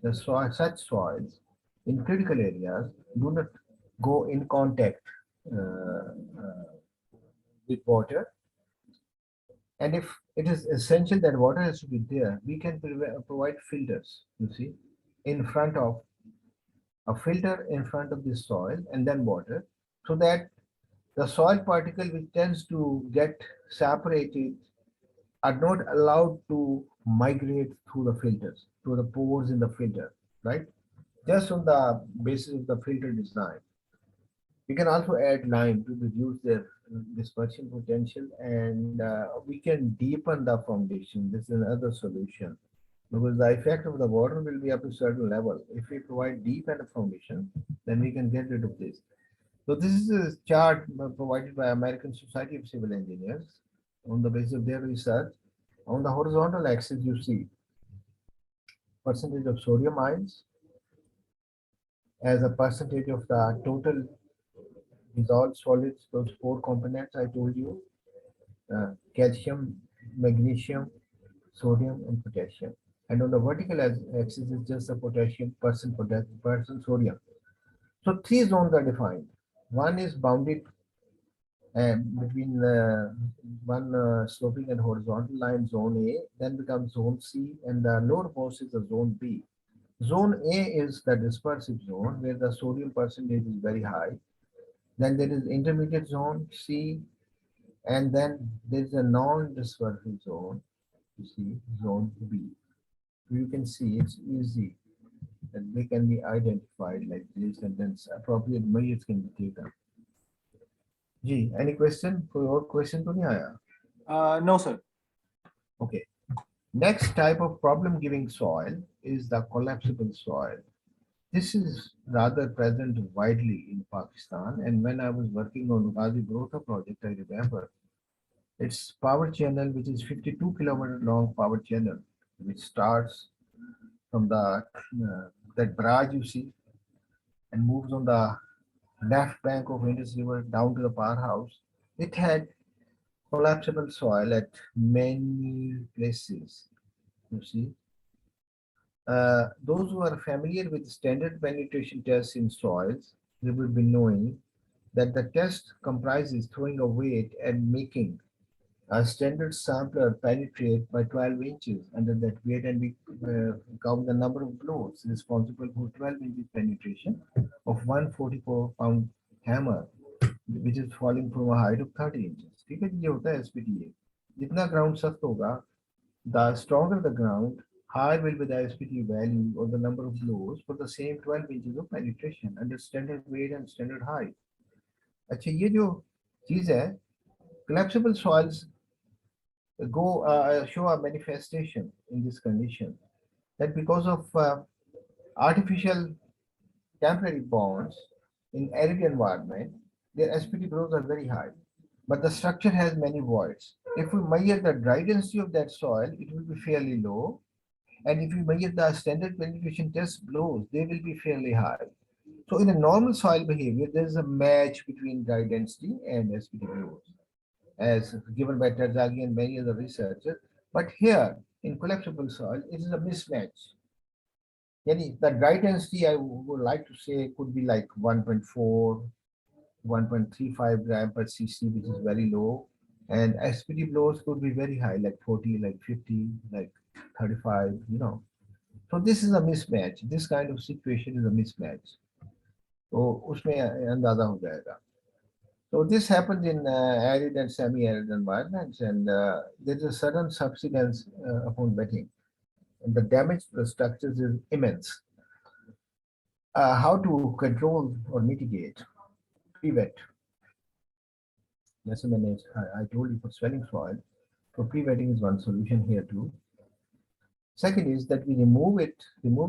the soil, such soils in critical areas do not go in contact with water. And if it is essential that water has to be there, we can provide filters, you see, in front of a filter in front of the soil and then water, so that the soil particle which tends to get separated are not allowed to migrate through the filters, through the pores in the filter, right? Just on the basis of the filter design. We can also add lime to reduce their dispersion potential, and we can deepen the foundation. This is another solution because the effect of the water will be up to a certain level. If we provide deep end foundation, then we can get rid of this. So this is a chart provided by American Society of Civil Engineers on the basis of their research. On the horizontal axis, you see percentage of sodium ions as a percentage of the total dissolved solids, those four components I told you, calcium, magnesium, sodium, and potassium. And on the vertical axis is just the potassium, sodium. So three zones are defined. One is bounded between one sloping and horizontal line, zone A, then becomes zone C, and the lowermost is the zone B. Zone A is the dispersive zone where the sodium percentage is very high. Then there is intermediate zone C, and then there is a non-dispersive zone, you see, zone B. You can see it's easy that they can be identified like this, and then appropriate measures can be taken. Ji, any question? कोई और question तो नहीं आया? No, sir. Okay. Next type of problem-giving soil is the collapsible soil. This is rather present widely in Pakistan, and when I was working on Ghazi Grotha project, I remember its power channel, which is 52-kilometer long power channel, which starts from the that barrage you see and moves on the left bank of Indus River down to the powerhouse. It had collapsible soil at many places. You see, those who are familiar with standard penetration tests in soils, they will be knowing that the test comprises throwing a weight and making a standard sampler penetrate by 12 inches under that weight, and we count the number of blows responsible for 12 inches penetration of 144-pound hammer, which is falling from a height of 30 inches. ठीक है, ये होता है SPTA. जितना ground सख्त होगा, the stronger the ground, higher will be the SPT value or the number of blows for the same 12 inches of penetration under standard weight and standard height. अच्छा, ये जो चीज है, collapsible soils show a manifestation in this condition that because of artificial temporary bonds in arid environment, their SPT blows are very high, but the structure has many voids. If we measure the dry density of that soil, it will be fairly low. And if we measure the standard penetration test blows, they will be fairly high. So in a normal soil behavior, there is a match between dry density and SPT blows, as given by Terzaghi and many other researchers. But here, in collapsible soil, it is a mismatch. The dry density, I would like to say, could be like 1.4, 1.35 gram per cc, which is very low. And SPT blows could be very high, like 40, like 50, like 35, So this is a mismatch. This kind of situation is a mismatch. So उसमें अंदाजा हो जाएगा. So this happens in arid and semi-arid environments, and there is a sudden subsidence upon wetting, and the damage to the structures is immense. How to control or mitigate? Pre-wet. I told you for swelling soil, so pre-wetting is one solution here too. Second is that we remove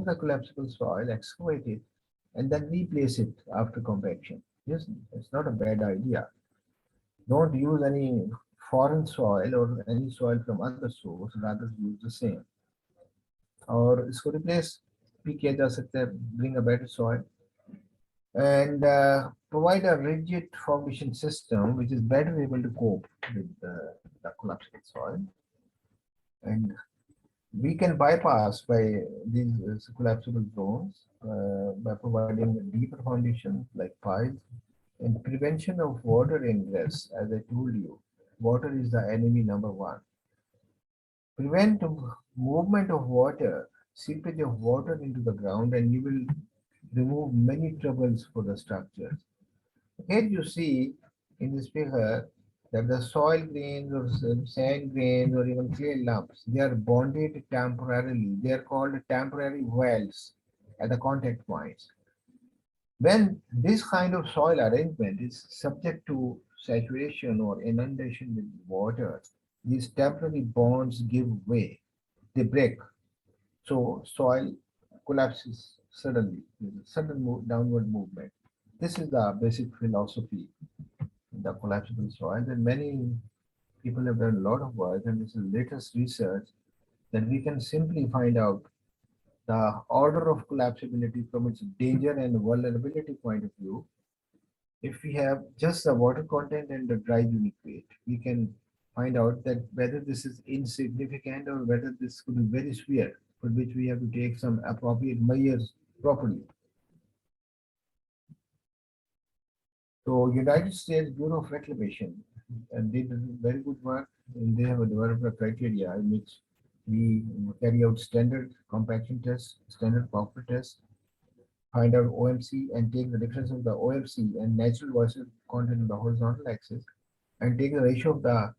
the collapsible soil, excavate it, and then replace it after compaction. Yes, it's not a bad idea. Don't use any foreign soil or any soil from other source, rather use the same. और इसको replace भी किया जा सकता है, bring a better soil, and provide a rigid foundation system which is better able to cope with the collapsible soil. And we can bypass by these collapsible zones by providing deeper foundations like piles and prevention of water ingress. As I told you, water is the enemy number one. Prevent movement of water, seepage of water into the ground, and you will remove many troubles for the structures. Here you see in this figure that the soil grains or sand grains or even clay lumps, they are bonded temporarily. They are called temporary wells at the contact points. When this kind of soil arrangement is subject to saturation or inundation with water, these temporary bonds give way. They break. So soil collapses suddenly. There's a sudden downward movement. This is the basic philosophy in the collapsible soil. And many people have done a lot of work, and this is latest research that we can simply find out the order of collapsibility from its danger and vulnerability point of view. If we have just the water content and the dry unit weight, we can find out that whether this is insignificant or whether this could be very severe, for which we have to take some appropriate measures properly. So United States Bureau of Reclamation did very good work, and they have developed a criteria in which we carry out standard compaction tests, standard Popper tests, find out OMC and take the difference of the OMC and natural versus content on the horizontal axis, and take the ratio of the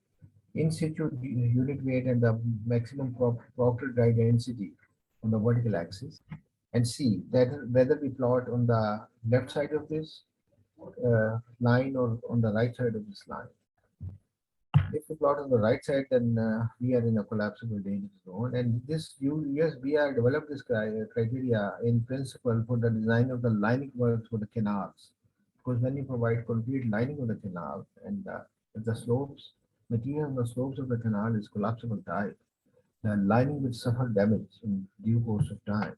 in situ unit weight and the maximum Proctor dry density on the vertical axis, and see that whether we plot on the left side of this line or on the right side of this line. If we plot on the right side, then we are in a collapsible danger zone. And this USBR developed this criteria in principle for the design of the lining works for the canals. Because when you provide complete lining of the canal and if the slopes, material on the slopes of the canal is collapsible type, the lining will suffer damage in due course of time.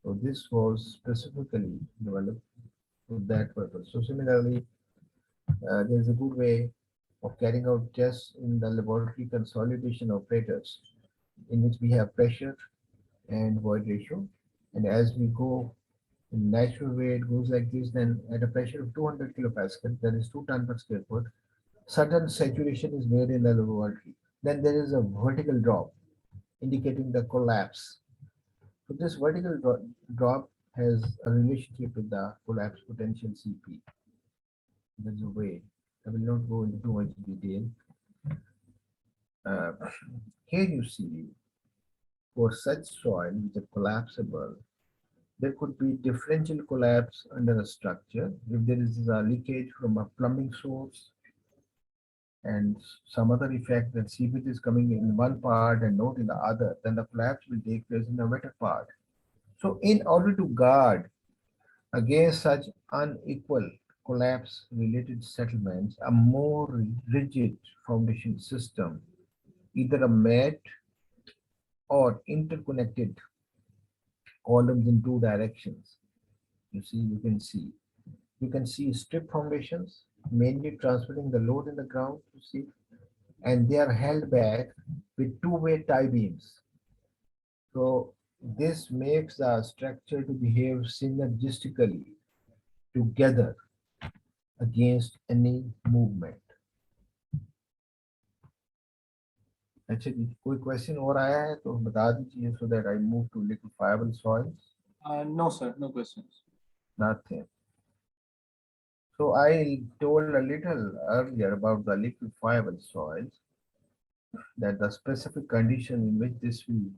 So this was specifically developed for that purpose. So similarly, there is a good way of carrying out tests in the laboratory consolidation operators in which we have pressure and void ratio. And as we go in natural way, it goes like this, then at a pressure of 200 kilopascal, that is 2 ton per square foot, sudden saturation is made in the laboratory. Then there is a vertical drop indicating the collapse. So this vertical drop has a relationship with the collapse potential CP. There's a way. I will not go into too much detail. Uh, Here you see, for such soil which are collapsible, there could be differential collapse under a structure. If there is a leakage from a plumbing source and some other effect that seepage is coming in one part and not in the other, then the collapse will take place in the wetter part. So in order to guard against such unequal collapse related settlements, a more rigid foundation system, either a mat or interconnected columns in two directions. You can see strip foundations, mainly transferring the load in the ground, you see, and they are held back with two-way tie beams. So this makes the structure to behave synergistically together against any movement. अच्छा जी, कोई question और आया है तो बता दीजिए so that I move to liquefiable soils. No, sir, no questions. Nothing. So I told a little earlier about the liquefiable soils, that the specific condition in which this will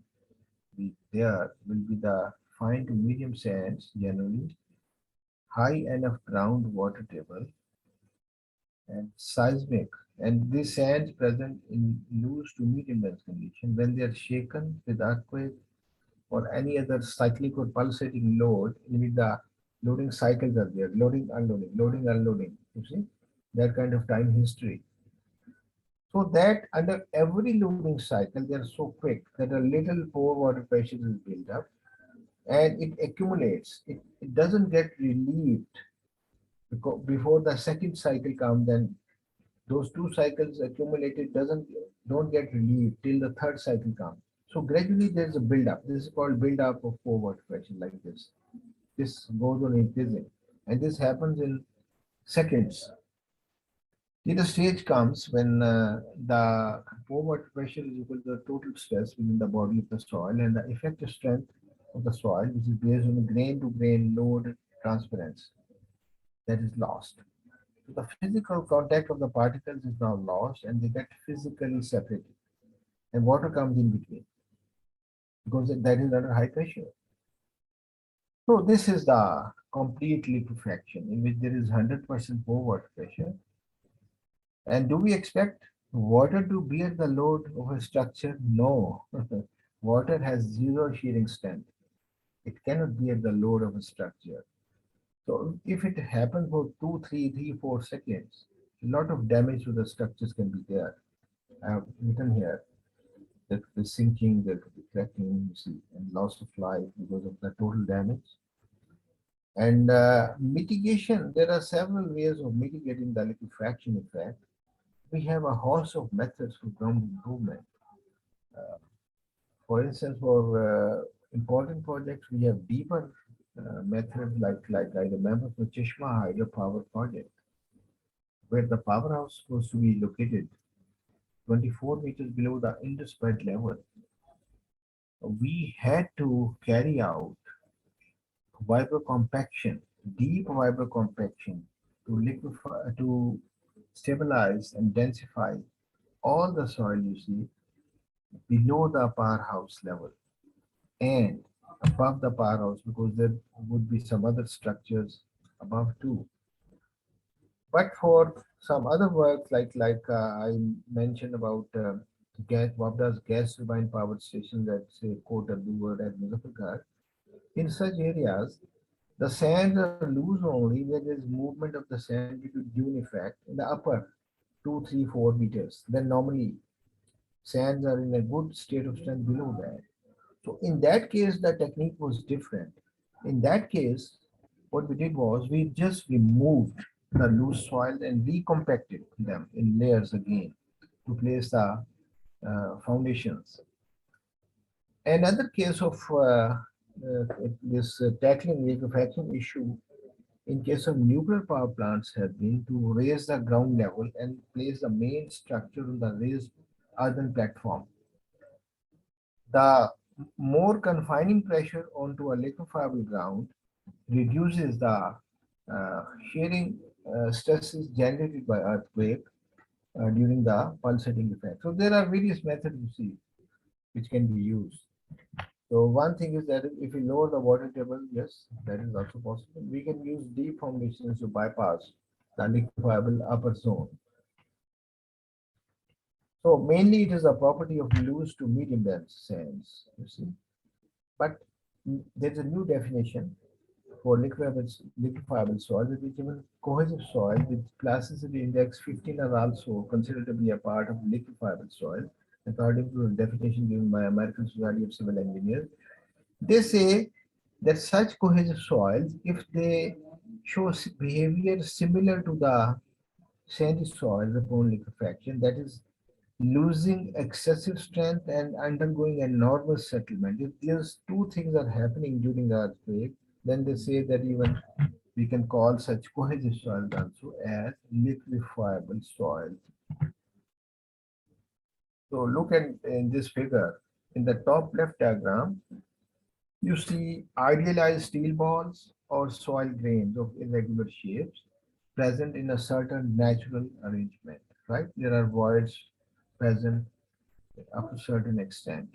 be there will be the fine to medium sands generally, high enough groundwater table, and seismic. And these sands present in loose to medium dense condition when they are shaken with earthquake or any other cyclic or pulsating load in which the loading cycles are there, loading, unloading, you see, that kind of time history. So that under every loading cycle, they are so quick that a little pore water pressure is built up and it accumulates. It doesn't get relieved because before the second cycle comes, then those two cycles accumulated don't get relieved till the third cycle comes. So gradually there's a build-up. This is called build-up of pore water pressure like this. This goes on increasing, and this happens in seconds. Then the stage comes when the pore water pressure is equal to the total stress within the body of the soil and the effective strength of the soil, which is based on the grain to grain load transference, that is lost. The physical contact of the particles is now lost and they get physically separated. And water comes in between because that is under high pressure. So this is the complete liquefaction in which there is 100% more water pressure. And do we expect water to bear the load of a structure? No. Water has zero shearing strength. It cannot bear the load of a structure. So if it happens for 2, 3, 4 seconds, a lot of damage to the structures can be there. I have written here that the sinking, the cracking, you see, and loss of life because of the total damage. And mitigation, there are several ways of mitigating the liquefaction effect. We have a host of methods for ground improvement. Uh, for instance, for important projects, we have deeper methods like I remember for Chishma hydropower project, where the powerhouse was to be located 24 meters below the Indus bed level. We had to carry out vibrocompaction, deep vibrocompaction to liquefy, to stabilize and densify all the soil you see below the powerhouse level and above the powerhouse because there would be some other structures above too. But for some other work I mentioned about gas, Wabda's gas turbine powered stations at say Kota Duwar at Muzaffargarh, in such areas the sands are loose only where there is movement of the sand due to dune effect in the upper 2, 3, 4 meters. Then normally sands are in a good state of strength below that. So in that case, the technique was different. In that case, what we did was we just removed the loose soil and recompacted them in layers again to place the foundations. Another case of this tackling liquefaction issue in case of nuclear power plants has been to raise the ground level and place the main structure on the raised earthen platform. The more confining pressure onto a liquefiable ground reduces the shearing stresses generated by earthquake during the pulsating effect. So there are various methods you see which can be used. So one thing is that if we lower the water table, yes, that is also possible. We can use deep foundations to bypass the liquefiable upper zone. So mainly it is a property of loose to medium dense sands, you see. But there's a new definition for liquefiable soil, which is even cohesive soil with plasticity index 15 are also considered to be a part of liquefiable soil, according to the definition given by American Society of Civil Engineers. They say that such cohesive soils, if they show behavior similar to the sandy soil upon liquefaction, that is losing excessive strength and undergoing enormous settlement. If these two things are happening during the earthquake, then they say that even we can call such cohesive soils also as liquefiable soils. So look at in this figure, in the top left diagram, you see idealized steel balls or soil grains of irregular shapes present in a certain natural arrangement, right? There are voids present up to a certain extent.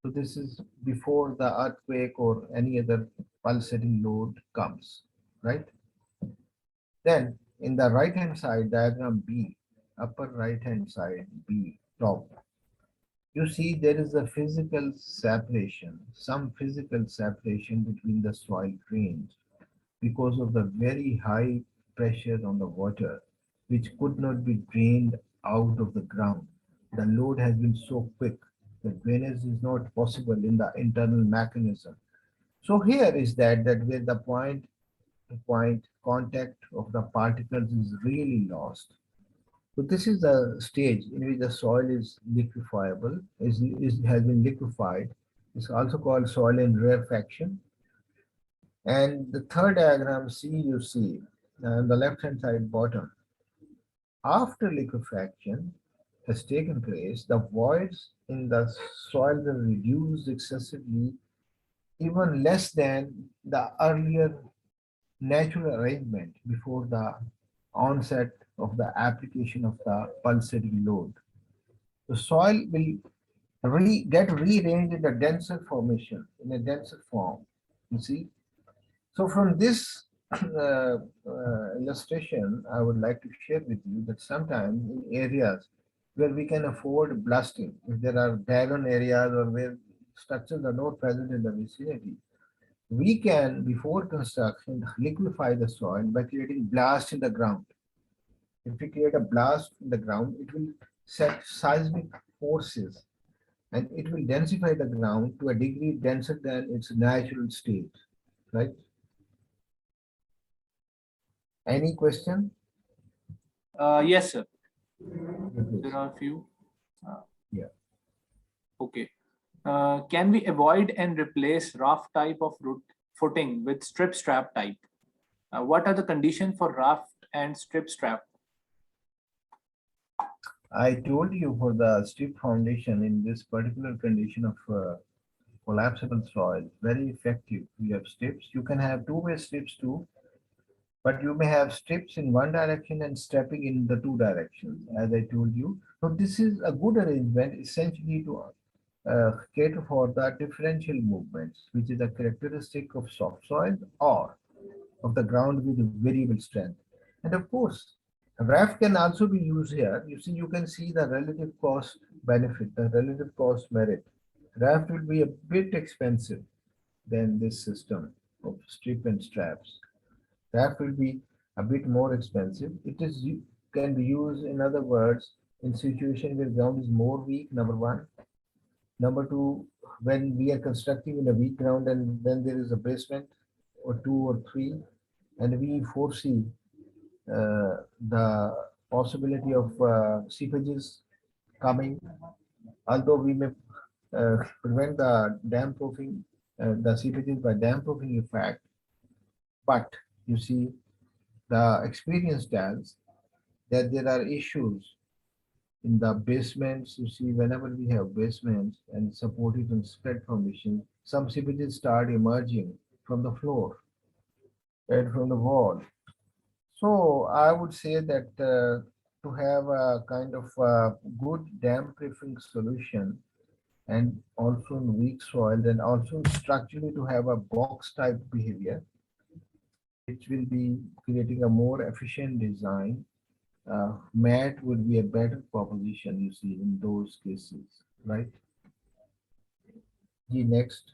So this is before the earthquake or any other pulsating load comes, right? Then in the right hand side, diagram B, upper right hand side B, top, you see there is a physical separation, some physical separation between the soil grains because of the very high pressure on the water, which could not be drained out of the ground. The load has been so quick that drainage is not possible in the internal mechanism. So here is that where the point to point contact of the particles is really lost. So this is the stage in which the soil is liquefiable, has been liquefied. It's also called soil in rarefaction. And the third diagram C you see on the left hand side bottom. After liquefaction has taken place, the voids in the soil will reduce excessively, even less than the earlier natural arrangement before the onset of the application of the pulsating load. The soil will get rearranged in a denser formation, in a denser form. You see? So from this illustration, I would like to share with you that sometimes in areas where we can afford blasting, if there are barren areas or where structures are not present in the vicinity, we can, before construction, liquefy the soil by creating blast in the ground. If we create a blast in the ground, it will set seismic forces and it will densify the ground to a degree denser than its natural state, right? Any question? Yes, sir. Yes. There are a few. Yeah. Okay. Can we avoid and replace raft type of footing with strip strap type? What are the conditions for raft and strip strap? I told you for the strip foundation in this particular condition of collapsible soil, very effective. You have strips. You can have two-way strips too, but you may have strips in one direction and stepping in the two directions, as I told you. So this is a good arrangement essentially to cater for the differential movements, which is a characteristic of soft soil or of the ground with variable strength. And of course, RAF can also be used here. You can see the relative cost benefit, the relative cost merit. RAF will be a bit expensive than this system of strip and straps. RAF will be a bit more expensive. Can be used, in other words, in situation where ground is more weak, number one. Number two, when we are constructing in a weak ground and then there is a basement or two or three, and we foresee the possibility of seepages coming, although we may prevent the dam proofing, the seepages by dam proofing effect, but you see, the experience tells that there are issues in the basements. You see, whenever we have basements and supported and spread foundation, some seepages start emerging from the floor and from the wall. So I would say that to have a kind of good dam proofing solution and also in weak soil and also structurally to have a box type behavior, which will be creating a more efficient design. Mat would be a better proposition, you see, in those cases, right? The next.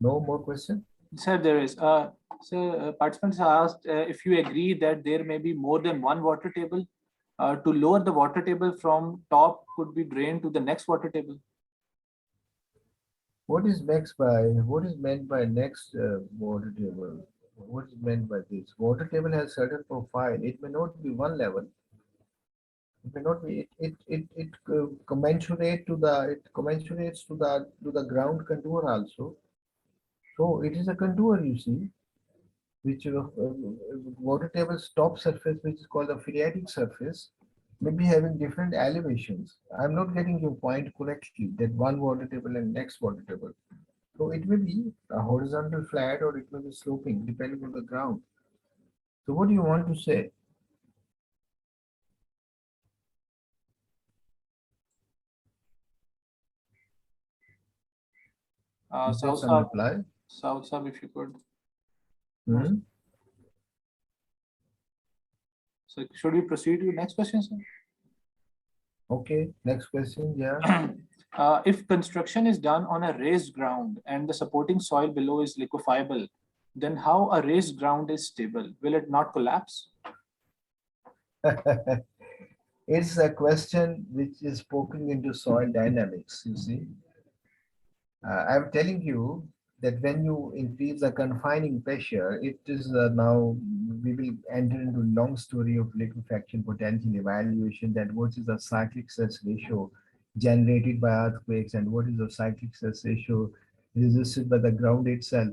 No more question? Sir, there is. Participants asked if you agree that there may be more than one water table. To lower the water table from top could be drained to the next water table. What is meant by next water table? What is meant by this? Water table has certain profile. It may not be one level. It may not be. It commensurate to the. It commensurates to the ground contour also. So it is a contour, you see, which water table's top surface, which is called the phreatic surface, may be having different elevations. I'm not getting your point correctly. That one water table and next water table. So it may be a horizontal flat or it may be sloping depending on the ground. So what do you want to say? Is there some reply? South Sub, if you could. Hmm? So should we proceed to the next question, sir? Okay, next question, yeah. If construction is done on a raised ground and the supporting soil below is liquefiable, then how a raised ground is stable? Will it not collapse? It's a question which is poking into soil dynamics, you see. I'm telling you that when you increase the confining pressure, it is now we will enter into long story of liquefaction potential evaluation, that what is the cyclic stress ratio generated by earthquakes and what is the cyclic stress ratio resisted by the ground itself.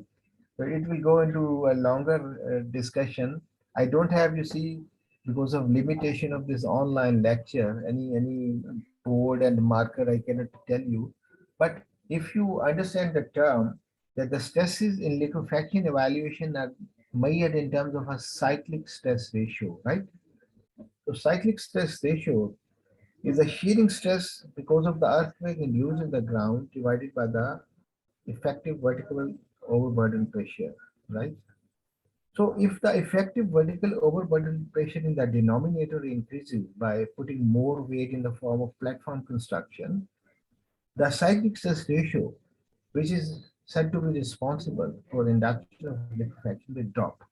So it will go into a longer discussion. I don't have, you see, because of limitation of this online lecture, any board and marker I cannot tell you. But if you understand the term that the stresses in liquefaction evaluation are measured in terms of a cyclic stress ratio, right? So cyclic stress ratio is the shearing stress because of the earthquake induced in the ground divided by the effective vertical overburden pressure, right? So if the effective vertical overburden pressure in the denominator increases by putting more weight in the form of platform construction, the cyclic stress ratio, which is said to be responsible for induction of liquefaction, will drop.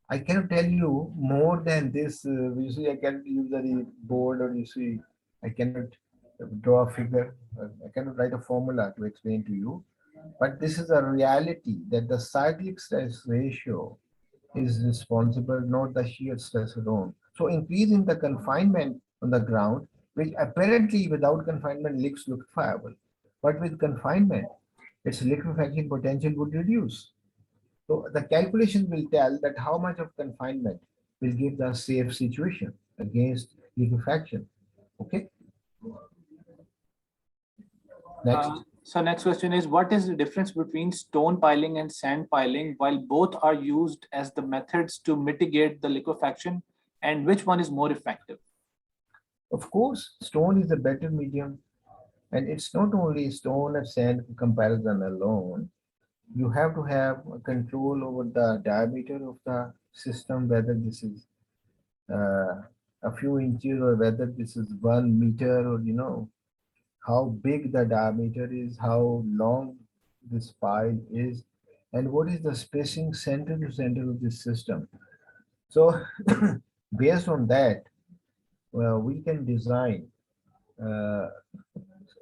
I cannot tell you more than this. You see, I cannot use any board, or you see, I cannot draw a figure. I cannot write a formula to explain to you. But this is a reality that the cyclic stress ratio is responsible, not the shear stress alone. So increase in the confinement on the ground, which apparently without confinement looks liquefiable. But with confinement, its liquefaction potential would reduce. So the calculation will tell that how much of confinement will give the safe situation against liquefaction. Okay, next. So next question is, what is the difference between stone piling and sand piling while both are used as the methods to mitigate the liquefaction, and which one is more effective? Of course, stone is a better medium, and it's not only stone and sand comparison alone. You have to have control over the diameter of the system, whether this is a few inches or whether this is 1 meter, or how big the diameter is, how long this pile is, and what is the spacing center to center of this system. So based on that, we can design uh,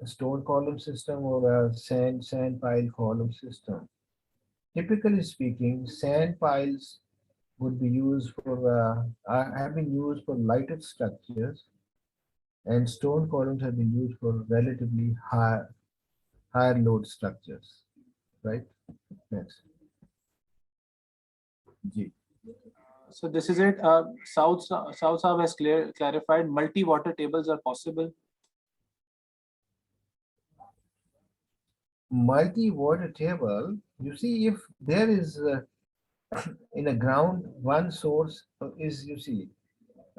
a stone column system or a sand pile column system. Typically speaking, sand piles would be used for have been used for lighter structures, and stone columns have been used for relatively higher load structures. Right? Next. G. So this is it. South South has clarified multi-water tables are possible. Multi-water table. You see, if there is in a ground one source is, you see,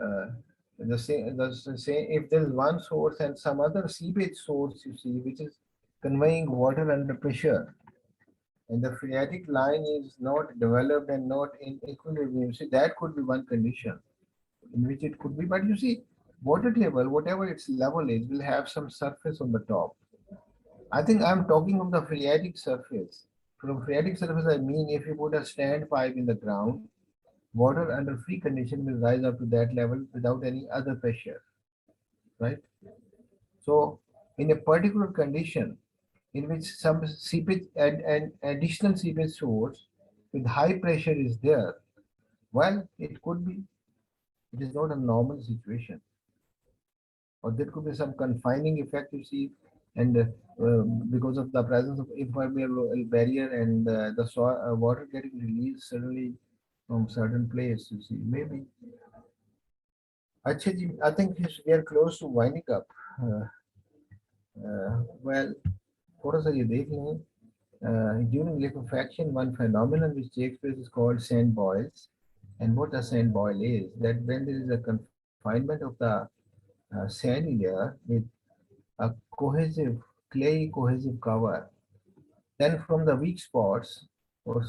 uh, the same if there is one source and some other seepage source, you see, which is conveying water under pressure, and the phreatic line is not developed and not in equilibrium. You see, that could be one condition in which it could be. But you see, water table, whatever its level is, will have some surface on the top. I think I'm talking of the phreatic surface. From phreatic surface, I mean if you put a standpipe in the ground, water under free condition will rise up to that level without any other pressure, right? So in a particular condition in which some seepage and additional seepage source with high pressure is there, well, it could be, it is not a normal situation. Or there could be some confining effect, you see, and because of the presence of impermeable barrier and the soil, water getting released suddenly from certain place, you see, maybe. Acha ji, I think we are close to winding up. Well, थोड़ा सा ये देख लें. During liquefaction, one phenomenon which takes place is called sand boils. And what a sand boil is, that when there is a confinement of the sandy layer with a cohesive, clay cohesive cover, then from the weak spots from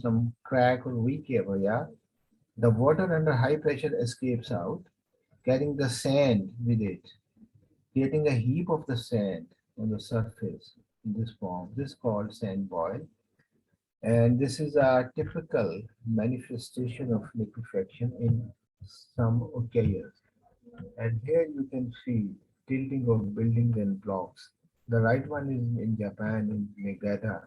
some crack or weak area, the water under high pressure escapes out, carrying the sand with it, creating a heap of the sand on the surface in this form. This is called sand boil. And this is a typical manifestation of liquefaction in some occasions. And here you can see tilting of buildings and blocks. The right one is in Japan, in Niigata.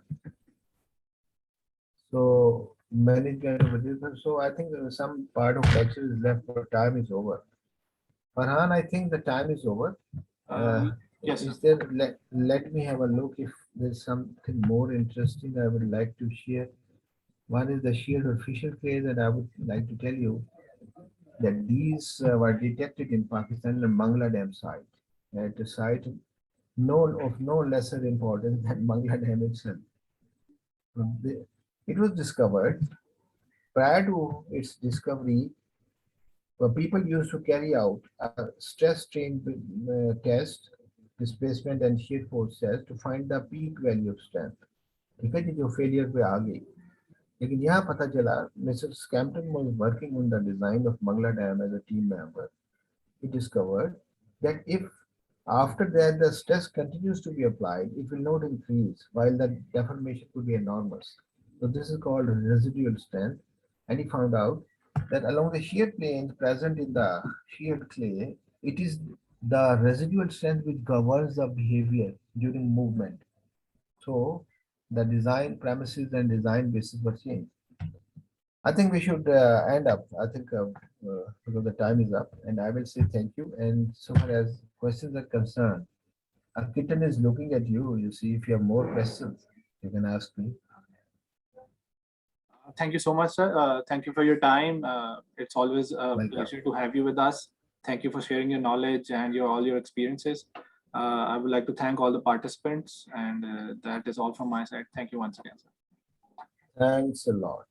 So management of this. So I think there is some part of lecture is left, but time is over. Farhan, I think the time is over. Yes. Is there? Let me have a look if there's something more interesting I would like to share. One is the sheer official case, and I would like to tell you that these were detected in Pakistan and Mangla Dam site, at a site of no lesser importance than Mangla Dam itself. It was discovered prior to its discovery, people used to carry out a stress strain test, displacement and shear force test to find the peak value of strength. ठीक है जी, जो failure पे आ गई, लेकिन यहाँ पता चला mister स्कैम्पटन was working on the design of Mangla Dam as a team member. He discovered that if after that the stress continues to be applied, it will not increase while the deformation could be enormous. So this is called residual strength. And he found out that along the shear planes present in the sheared clay, it is the residual strength which governs the behavior during movement. So the design premises and design basis were changed. I think we should end up. I think because the time is up, and I will say thank you. And so far as questions are concerned, a kitten is looking at you. You see, if you have more questions, you can ask me. Thank you so much, sir. Thank you for your time. It's always a Welcome. pleasure to have you with us. Thank you for sharing your knowledge and all your experiences. I would like to thank all the participants, and that is all from my side. Thank you once again, sir. Thanks a lot.